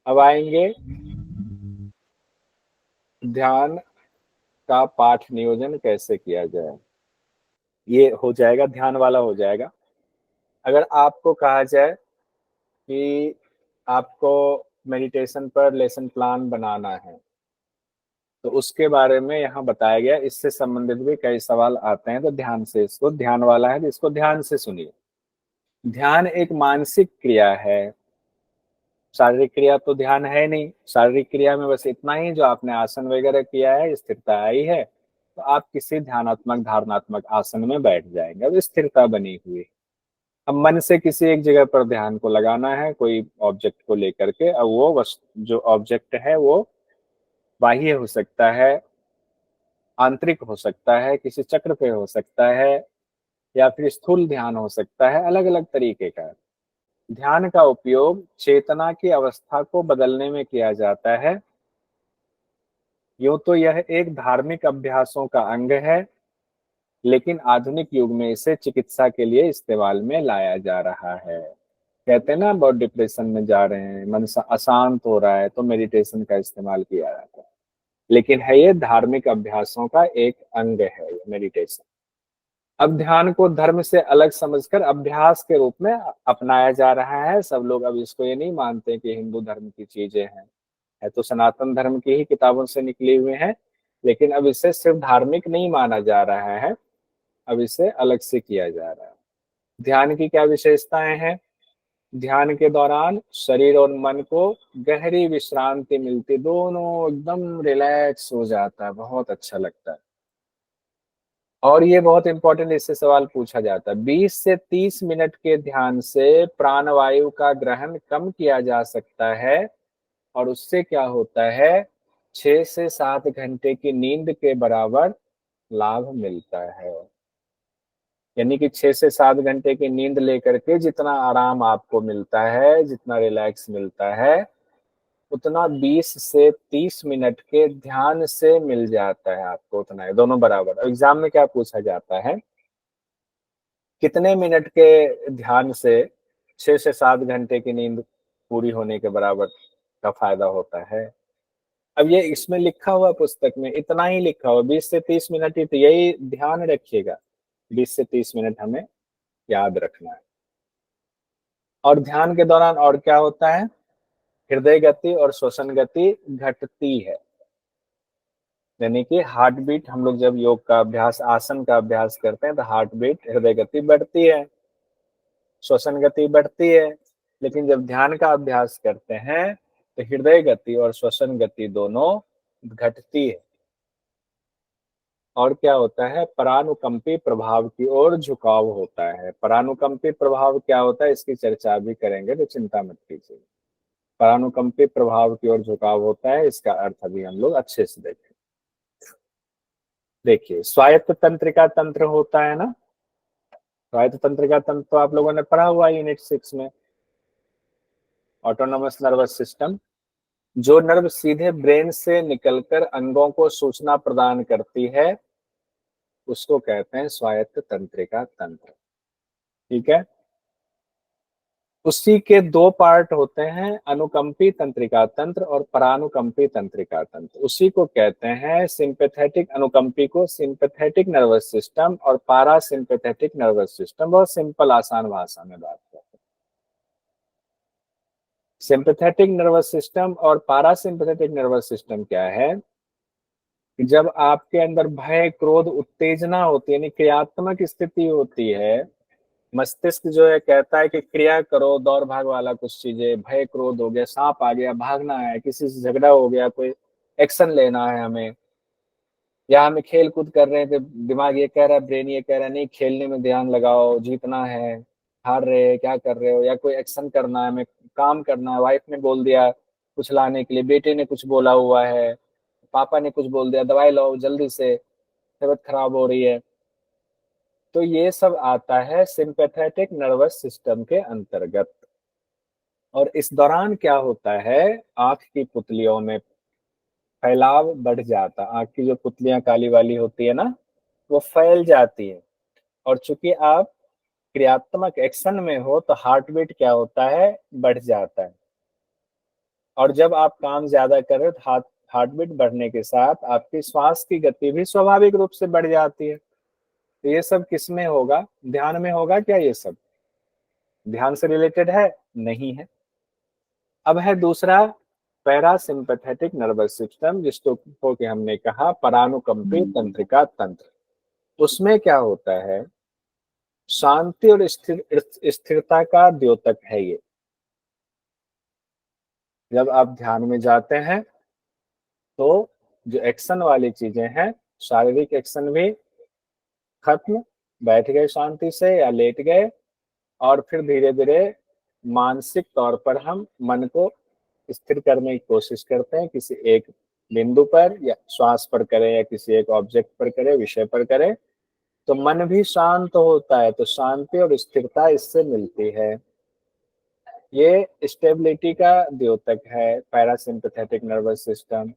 अब आएंगे ध्यान का पाठ नियोजन कैसे किया जाए। ये हो जाएगा, ध्यान वाला हो जाएगा। अगर आपको कहा जाए कि आपको मेडिटेशन पर लेसन प्लान बनाना है तो उसके बारे में यहाँ बताया गया। इससे संबंधित भी कई सवाल आते हैं, तो ध्यान से, इसको ध्यान वाला है तो इसको ध्यान से सुनिए। ध्यान एक मानसिक क्रिया है, शारीरिक क्रिया तो ध्यान है नहीं। शारीरिक क्रिया में बस इतना ही, जो आपने आसन वगैरह किया है, स्थिरता आई है तो आप किसी ध्यानात्मक धारणात्मक आसन में बैठ जाएंगे। अब स्थिरता बनी हुई, अब मन से किसी एक जगह पर ध्यान को लगाना है, कोई ऑब्जेक्ट को लेकर के। अब वो जो ऑब्जेक्ट है वो बाह्य हो सकता है, आंतरिक हो सकता है, किसी चक्र पे हो सकता है, या फिर स्थूल ध्यान हो सकता है। अलग अलग तरीके का ध्यान का उपयोग चेतना की अवस्था को बदलने में किया जाता है। यूं तो यह एक धार्मिक अभ्यासों का अंग है, लेकिन आधुनिक युग में इसे चिकित्सा के लिए इस्तेमाल में लाया जा रहा है। कहते हैं ना, बहुत डिप्रेशन में जा रहे हैं, मन अशांत हो रहा है, तो मेडिटेशन का इस्तेमाल किया जाता है। लेकिन है ये धार्मिक अभ्यासों का एक अंग है मेडिटेशन। अब ध्यान को धर्म से अलग समझकर अभ्यास के रूप में अपनाया जा रहा है। सब लोग अब इसको ये नहीं मानते कि हिंदू धर्म की चीजें हैं, है तो सनातन धर्म की ही किताबों से निकली हुई हैं, लेकिन अब इसे सिर्फ धार्मिक नहीं माना जा रहा है, अब इसे अलग से किया जा रहा है। ध्यान की क्या विशेषताएं हैं? ध्यान के दौरान शरीर और मन को गहरी विश्रांति मिलती, दोनों एकदम रिलैक्स हो जाता है, बहुत अच्छा लगता है। और ये बहुत इंपॉर्टेंट, इससे सवाल पूछा जाता है, 20 से 30 मिनट के ध्यान से प्राणवायु का ग्रहण कम किया जा सकता है और उससे क्या होता है, 6 से 7 घंटे की नींद के बराबर लाभ मिलता है। यानी कि 6 से 7 घंटे की नींद लेकर के जितना आराम आपको मिलता है, जितना रिलैक्स मिलता है, उतना 20 से 30 मिनट के ध्यान से मिल जाता है आपको, उतना है, दोनों बराबर। एग्जाम में क्या पूछा जाता है, कितने मिनट के ध्यान से 6 से 7 घंटे की नींद पूरी होने के बराबर का फायदा होता है। अब ये इसमें लिखा हुआ, पुस्तक में इतना ही लिखा हुआ, 20 से 30 मिनट ही, तो यही ध्यान रखिएगा, 20 से 30 मिनट हमें याद रखना है। और ध्यान के दौरान और क्या होता है, हृदय गति और श्वसन गति घटती है। यानी कि हार्ट बीट, हम लोग जब योग का अभ्यास, आसन का अभ्यास करते हैं तो हार्ट बीट, हृदय गति बढ़ती है, श्वसन गति बढ़ती है। लेकिन जब ध्यान का अभ्यास करते हैं तो हृदय गति और श्वसन गति दोनों घटती है। और क्या होता है, परानुकंपी प्रभाव की ओर झुकाव होता है। परानुकंपी प्रभाव क्या होता है, इसकी चर्चा भी करेंगे, तो चिंता मत कीजिए। परानुकंपी प्रभाव की ओर झुकाव होता है, इसका अर्थ अभी हम लोग अच्छे से देखें। देखिए, स्वायत्त तंत्रिका तंत्र होता है ना, स्वायत्त तंत्रिका तंत्र तो आप लोगों ने पढ़ा हुआ यूनिट 6 में, ऑटोनोमस नर्वस सिस्टम। जो नर्व सीधे ब्रेन से निकलकर अंगों को सूचना प्रदान करती है उसको कहते हैं स्वायत्त तंत्रिका तंत्र। ठीक है, उसी के दो पार्ट होते हैं, अनुकंपी तंत्रिका तंत्र और परानुकंपी तंत्रिका तंत्र। उसी को कहते हैं सिंपैथेटिक, अनुकंपी को सिंपैथेटिक नर्वस सिस्टम और पारा सिंपैथेटिक नर्वस सिस्टम। बहुत सिंपल आसान भाषा में बात करते हैं। सिंपैथेटिक नर्वस सिस्टम और पारा सिंपैथेटिक नर्वस सिस्टम क्या है जब आपके अंदर भय, क्रोध, उत्तेजना होती है, यानी क्रियात्मक स्थिति होती है, मस्तिष्क जो है कहता है कि क्रिया करो, दौड़ भाग वाला कुछ चीजें, भय क्रोध हो गया, सांप आ गया, भागना है, किसी से झगड़ा हो गया, कोई एक्शन लेना है हमें, या हमें खेल कूद कर रहे हैं तो दिमाग ये कह रहा है, ब्रेन ये कह रहा है नहीं खेलने में ध्यान लगाओ, जीतना है, हार रहे हैं क्या कर रहे हो, या कोई एक्शन करना है, हमें काम करना है, वाइफ ने बोल दिया कुछ लाने के लिए, बेटे ने कुछ बोला हुआ है, पापा ने कुछ बोल दिया दवाई लाओ जल्दी से, तबीयत खराब हो रही है। तो ये सब आता है सिंपैथेटिक नर्वस सिस्टम के अंतर्गत। और इस दौरान क्या होता है, आंख की पुतलियों में फैलाव बढ़ जाता, आंख की जो पुतलियां काली वाली होती है ना, वो फैल जाती है। और चूंकि आप क्रियात्मक एक्शन में हो तो हार्ट बीट क्या होता है, बढ़ जाता है। और जब आप काम ज्यादा कर रहे हो तो हार्ट बीट बढ़ने के साथ आपकी श्वास की गति भी स्वाभाविक रूप से बढ़ जाती है। तो ये सब किस में होगा, ध्यान में होगा क्या, ये सब ध्यान से रिलेटेड है, नहीं है। अब है दूसरा पैरासिम्पैथेटिक नर्वस सिस्टम, जिसको कि हमने कहा परानुकंपी तंत्रिका तंत्र। उसमें क्या होता है, शांति और स्थिरता का द्योतक है ये। जब आप ध्यान में जाते हैं तो जो एक्शन वाली चीजें हैं, शारीरिक एक्शन भी खत्म, बैठ गए शांति से या लेट गए, और फिर धीरे धीरे मानसिक तौर पर हम मन को स्थिर करने की कोशिश करते हैं, किसी एक बिंदु पर या श्वास पर करें या किसी एक ऑब्जेक्ट पर करें, विषय पर करें, तो मन भी शांत होता है। तो शांति और स्थिरता इससे मिलती है। ये स्टेबिलिटी का द्योतक है पैरासिम्पैथेटिक नर्वस सिस्टम।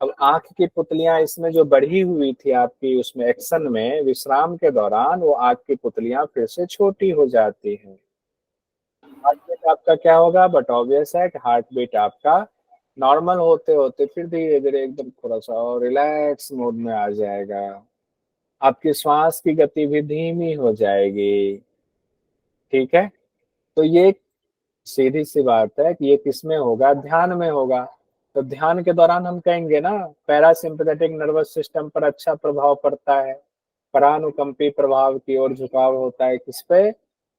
अब आंख की पुतलियां इसमें जो बढ़ी हुई थी आपकी, उसमें एक्शन में विश्राम के दौरान वो आंख की पुतलियां फिर से छोटी हो जाती हैं। हार्ट बीट आपका क्या होगा, बट ऑब्वियस है कि हार्ट बीट आपका नॉर्मल होते होते फिर धीरे धीरे एकदम थोड़ा सा और रिलैक्स मोड में आ जाएगा। आपकी श्वास की गति भी धीमी हो जाएगी। ठीक है, तो ये सीधी सी बात है कि ये किस में होगा, ध्यान में होगा। तो ध्यान के दौरान हम कहेंगे ना, पैरासिम्पैथेटिक नर्वस सिस्टम पर अच्छा प्रभाव पड़ता है, परानुकंपी प्रभाव की ओर झुकाव होता है, किस पे,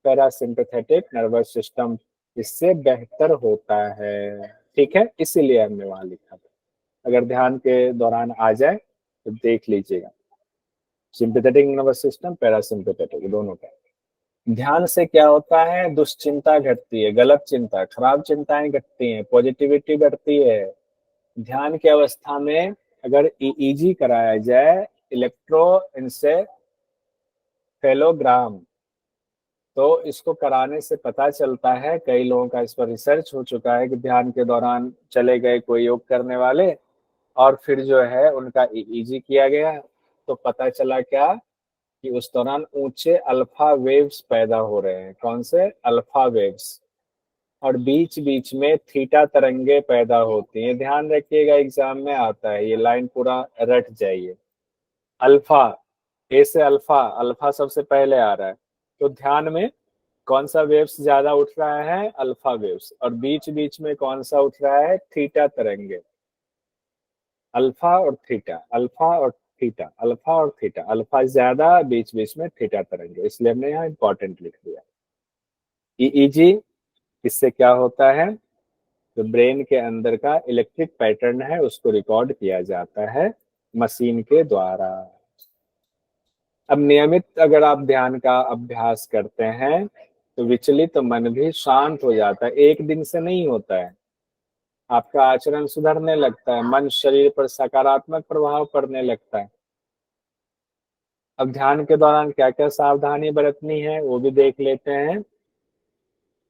पैरासिम्पैथेटिक नर्वस सिस्टम, इससे बेहतर होता है। ठीक है, इसीलिए हमने वहां लिखा था, अगर ध्यान के दौरान आ जाए तो देख लीजिएगा, सिंपैथेटिक नर्वस सिस्टम, पैरासिम्पैथेटिक दोनों का। ध्यान से क्या होता है, दुश्चिंता घटती है, गलत चिंता, खराब चिंताएं घटती हैं, पॉजिटिविटी बढ़ती है। ध्यान की अवस्था में अगर ईईजी कराया जाए, इलेक्ट्रोएन्सेफेलोग्राम, तो इसको कराने से पता चलता है, कई लोगों का इस पर रिसर्च हो चुका है कि ध्यान के दौरान चले गए कोई योग करने वाले, और फिर जो है उनका ईईजी किया गया, तो पता चला क्या कि उस दौरान ऊंचे अल्फा वेव्स पैदा हो रहे हैं। कौन से, अल्फा वेव्स। और बीच बीच में थीटा तरंगे पैदा होती हैं। ध्यान रखिएगा, एग्जाम में आता है, ये लाइन पूरा रट जाइए। अल्फा, ए से अल्फा, अल्फा सबसे पहले आ रहा है, तो ध्यान में कौन सा वेव्स ज्यादा उठ रहा है, अल्फा वेव्स, और बीच बीच में कौन सा उठ रहा है, थीटा तरंगे। अल्फा और थीटा, अल्फा और थीटा, अल्फा और थीटा, अल्फा ज्यादा, बीच बीच में थीटा तरंगे, इसलिए हमने यहाँ इंपॉर्टेंट लिख दिया। ईईजी, इससे क्या होता है, तो ब्रेन के अंदर का इलेक्ट्रिक पैटर्न है उसको रिकॉर्ड किया जाता है मशीन के द्वारा। अब नियमित अगर आप ध्यान का अभ्यास करते हैं तो विचलित मन भी शांत हो जाता है, एक दिन से नहीं होता है। आपका आचरण सुधरने लगता है, मन शरीर पर सकारात्मक प्रभाव पड़ने लगता है। अब ध्यान के दौरान क्या क्या सावधानी बरतनी है वो भी देख लेते हैं।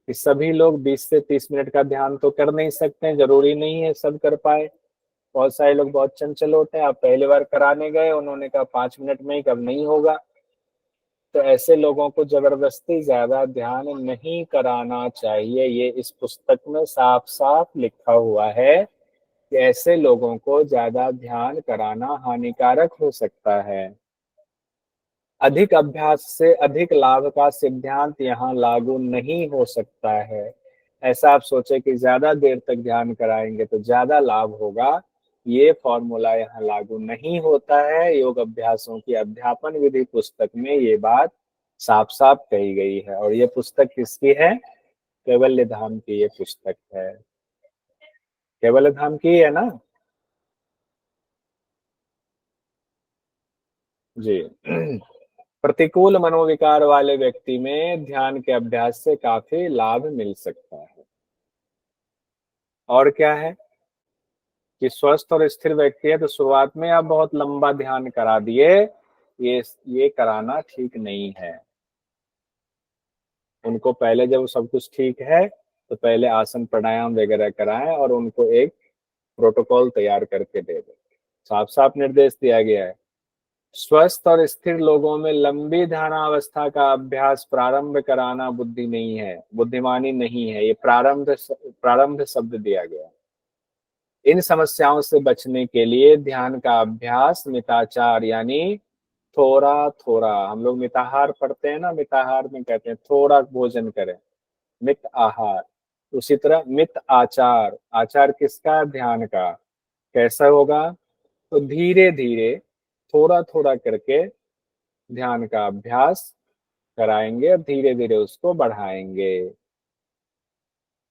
कि सभी लोग 20 से 30 मिनट का ध्यान तो कर नहीं सकते, जरूरी नहीं है सब कर पाए। बहुत सारे लोग बहुत चंचल होते हैं, आप पहली बार कराने गए, उन्होंने कहा 5 मिनट में ही, कब नहीं होगा। तो ऐसे लोगों को जबरदस्ती ज्यादा ध्यान नहीं कराना चाहिए। ये इस पुस्तक में साफ साफ लिखा हुआ है कि ऐसे लोगों को ज्यादा ध्यान कराना हानिकारक हो सकता है। अधिक अभ्यास से अधिक लाभ का सिद्धांत यहाँ लागू नहीं हो सकता है। ऐसा आप सोचे कि ज्यादा देर तक ध्यान कराएंगे तो ज्यादा लाभ होगा, ये फॉर्मूला यहाँ लागू नहीं होता है। योग अभ्यासों की अध्यापन विधि पुस्तक में ये बात साफ साफ कही गई है। और ये पुस्तक किसकी है? कैवल्य धाम की ये पुस्तक है। कैवल्य धाम की है ना जी। प्रतिकूल मनोविकार वाले व्यक्ति में ध्यान के अभ्यास से काफी लाभ मिल सकता है। और क्या है कि स्वस्थ और स्थिर व्यक्ति है तो शुरुआत में आप बहुत लंबा ध्यान करा दिए, ये कराना ठीक नहीं है। उनको पहले जब सब कुछ ठीक है तो पहले आसन प्राणायाम वगैरह कराएं और उनको एक प्रोटोकॉल तैयार करके दे दें। साफ साफ निर्देश दिया गया है। स्वस्थ और स्थिर लोगों में लंबी ध्यानावस्था का अभ्यास प्रारंभ कराना बुद्धि नहीं है, बुद्धिमानी नहीं है। ये प्रारंभ शब्द दिया गया। इन समस्याओं से बचने के लिए ध्यान का अभ्यास मिताचार यानी थोड़ा थोड़ा, हम लोग मिताहार पढ़ते हैं ना, मिताहार में कहते हैं थोड़ा भोजन करें, मित आहार। उसी तरह मित आचार, आचार किसका? ध्यान का। कैसा होगा? तो धीरे धीरे थोड़ा थोड़ा करके ध्यान का अभ्यास कराएंगे और धीरे धीरे उसको बढ़ाएंगे।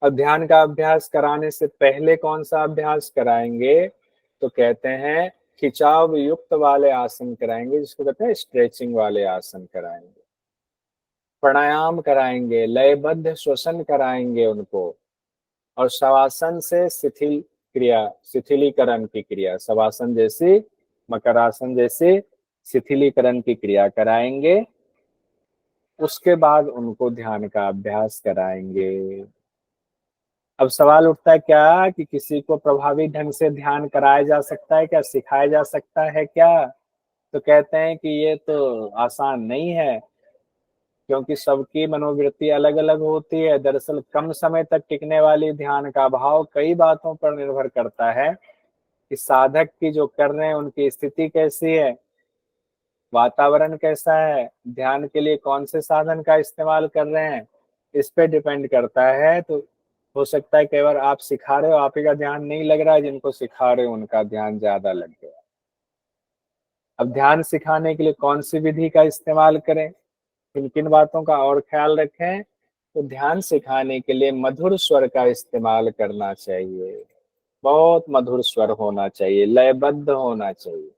अब ध्यान का अभ्यास कराने से पहले कौन सा अभ्यास कराएंगे? तो कहते हैं खिंचाव युक्त वाले आसन कराएंगे, जिसको कहते हैं स्ट्रेचिंग वाले आसन कराएंगे। प्राणायाम कराएंगे, लयबद्ध श्वसन कराएंगे उनको। और शवासन से शिथिलीकरण की क्रिया, शवासन जैसी, मकरासन जैसी शिथिलीकरण की क्रिया कराएंगे। उसके बाद उनको ध्यान का अभ्यास कराएंगे। अब सवाल उठता है क्या कि किसी को प्रभावी ढंग से ध्यान कराया जा सकता है क्या, सिखाया जा सकता है क्या? तो कहते हैं कि ये तो आसान नहीं है, क्योंकि सबकी मनोवृत्ति अलग अलग होती है। दरअसल कम समय तक टिकने वाली ध्यान का भाव कई बातों पर निर्भर करता है कि साधक की जो कर रहे हैं उनकी स्थिति कैसी है, वातावरण कैसा है, ध्यान के लिए कौन से साधन का इस्तेमाल कर रहे हैं, इस पे डिपेंड करता है। तो हो सकता है कई बार आप सिखा रहे हो, आप ही का ध्यान नहीं लग रहा है, जिनको सिखा रहे हो उनका ध्यान ज्यादा लग गया। अब ध्यान सिखाने के लिए कौन सी विधि का इस्तेमाल करें, किन किन बातों का और ख्याल रखें? तो ध्यान सिखाने के लिए मधुर स्वर का इस्तेमाल करना चाहिए। बहुत मधुर स्वर होना चाहिए, लयबद्ध होना चाहिए।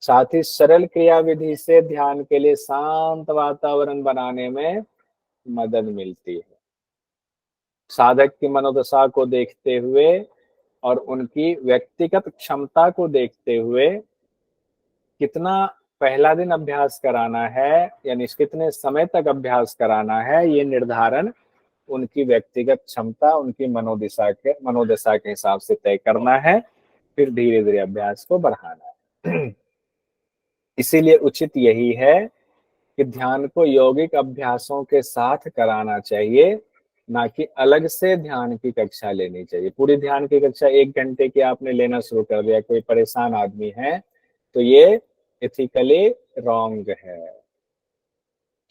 साथ ही सरल क्रिया विधि से ध्यान के लिए शांत वातावरण बनाने में मदद मिलती है। साधक की मनोदशा को देखते हुए और उनकी व्यक्तिगत क्षमता को देखते हुए कितना पहला दिन अभ्यास कराना है, यानी कितने समय तक अभ्यास कराना है, ये निर्धारण उनकी व्यक्तिगत क्षमता, उनकी मनोदशा के हिसाब से तय करना है। फिर धीरे धीरे अभ्यास को बढ़ाना है। इसीलिए उचित यही है कि ध्यान को यौगिक अभ्यासों के साथ कराना चाहिए, ना कि अलग से ध्यान की कक्षा लेनी चाहिए। पूरी ध्यान की कक्षा 1 घंटे की आपने लेना शुरू कर दिया, कोई परेशान आदमी है, तो ये एथिकली रॉन्ग है।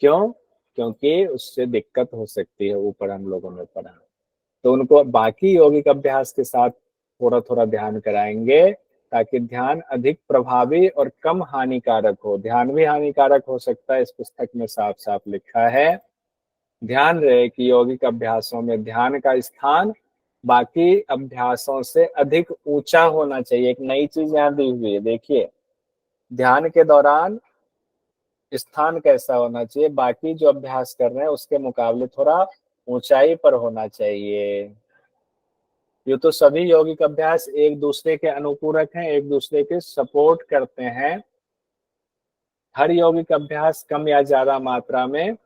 क्यों? क्योंकि उससे दिक्कत हो सकती है, ऊपर हम लोगों ने पढ़ा। तो उनको बाकी यौगिक अभ्यास के साथ थोड़ा थोड़ा ध्यान कराएंगे, ताकि ध्यान अधिक प्रभावी और कम हानिकारक हो। ध्यान भी हानिकारक हो सकता है, इस पुस्तक में साफ साफ लिखा है। ध्यान रहे कि यौगिक अभ्यासों में ध्यान का स्थान बाकी अभ्यासों से अधिक ऊंचा होना चाहिए। एक नई चीज यहाँ दी हुई है, देखिए, ध्यान के दौरान स्थान कैसा होना चाहिए, बाकी जो अभ्यास कर रहे हैं उसके मुकाबले थोड़ा ऊंचाई पर होना चाहिए। ये तो सभी यौगिक अभ्यास एक दूसरे के अनुपूरक हैं, एक दूसरे के सपोर्ट करते हैं। हर यौगिक अभ्यास कम या ज्यादा मात्रा में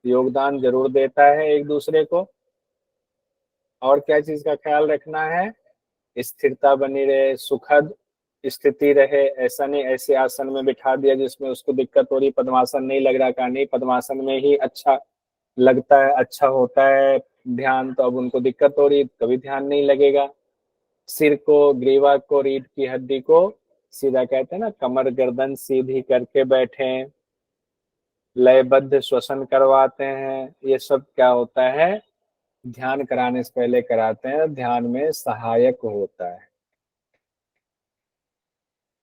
योगदान जरूर देता है एक दूसरे को। और क्या चीज का ख्याल रखना है? स्थिरता बनी रहे, सुखद स्थिति रहे। ऐसा नहीं ऐसे आसन में बिठा दिया जिसमें उसको दिक्कत हो रही, पद्मासन नहीं लग रहा, कहा नहीं पद्मासन में ही अच्छा लगता है, अच्छा होता है ध्यान, तो अब उनको दिक्कत हो रही, कभी ध्यान नहीं लगेगा। सिर को, ग्रीवा को, रीढ़ की हड्डी को सीधा, कहते हैं ना, कमर गर्दन सीधी करके बैठे, लयबद्ध श्वसन करवाते हैं। ये सब क्या होता है, ध्यान कराने से पहले कराते हैं, ध्यान में सहायक होता है।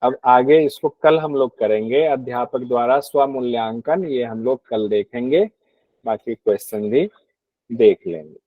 अब आगे इसको कल हम लोग करेंगे, अध्यापक द्वारा स्वमूल्यांकन, ये हम लोग कल देखेंगे, बाकी क्वेश्चन भी देख लेंगे।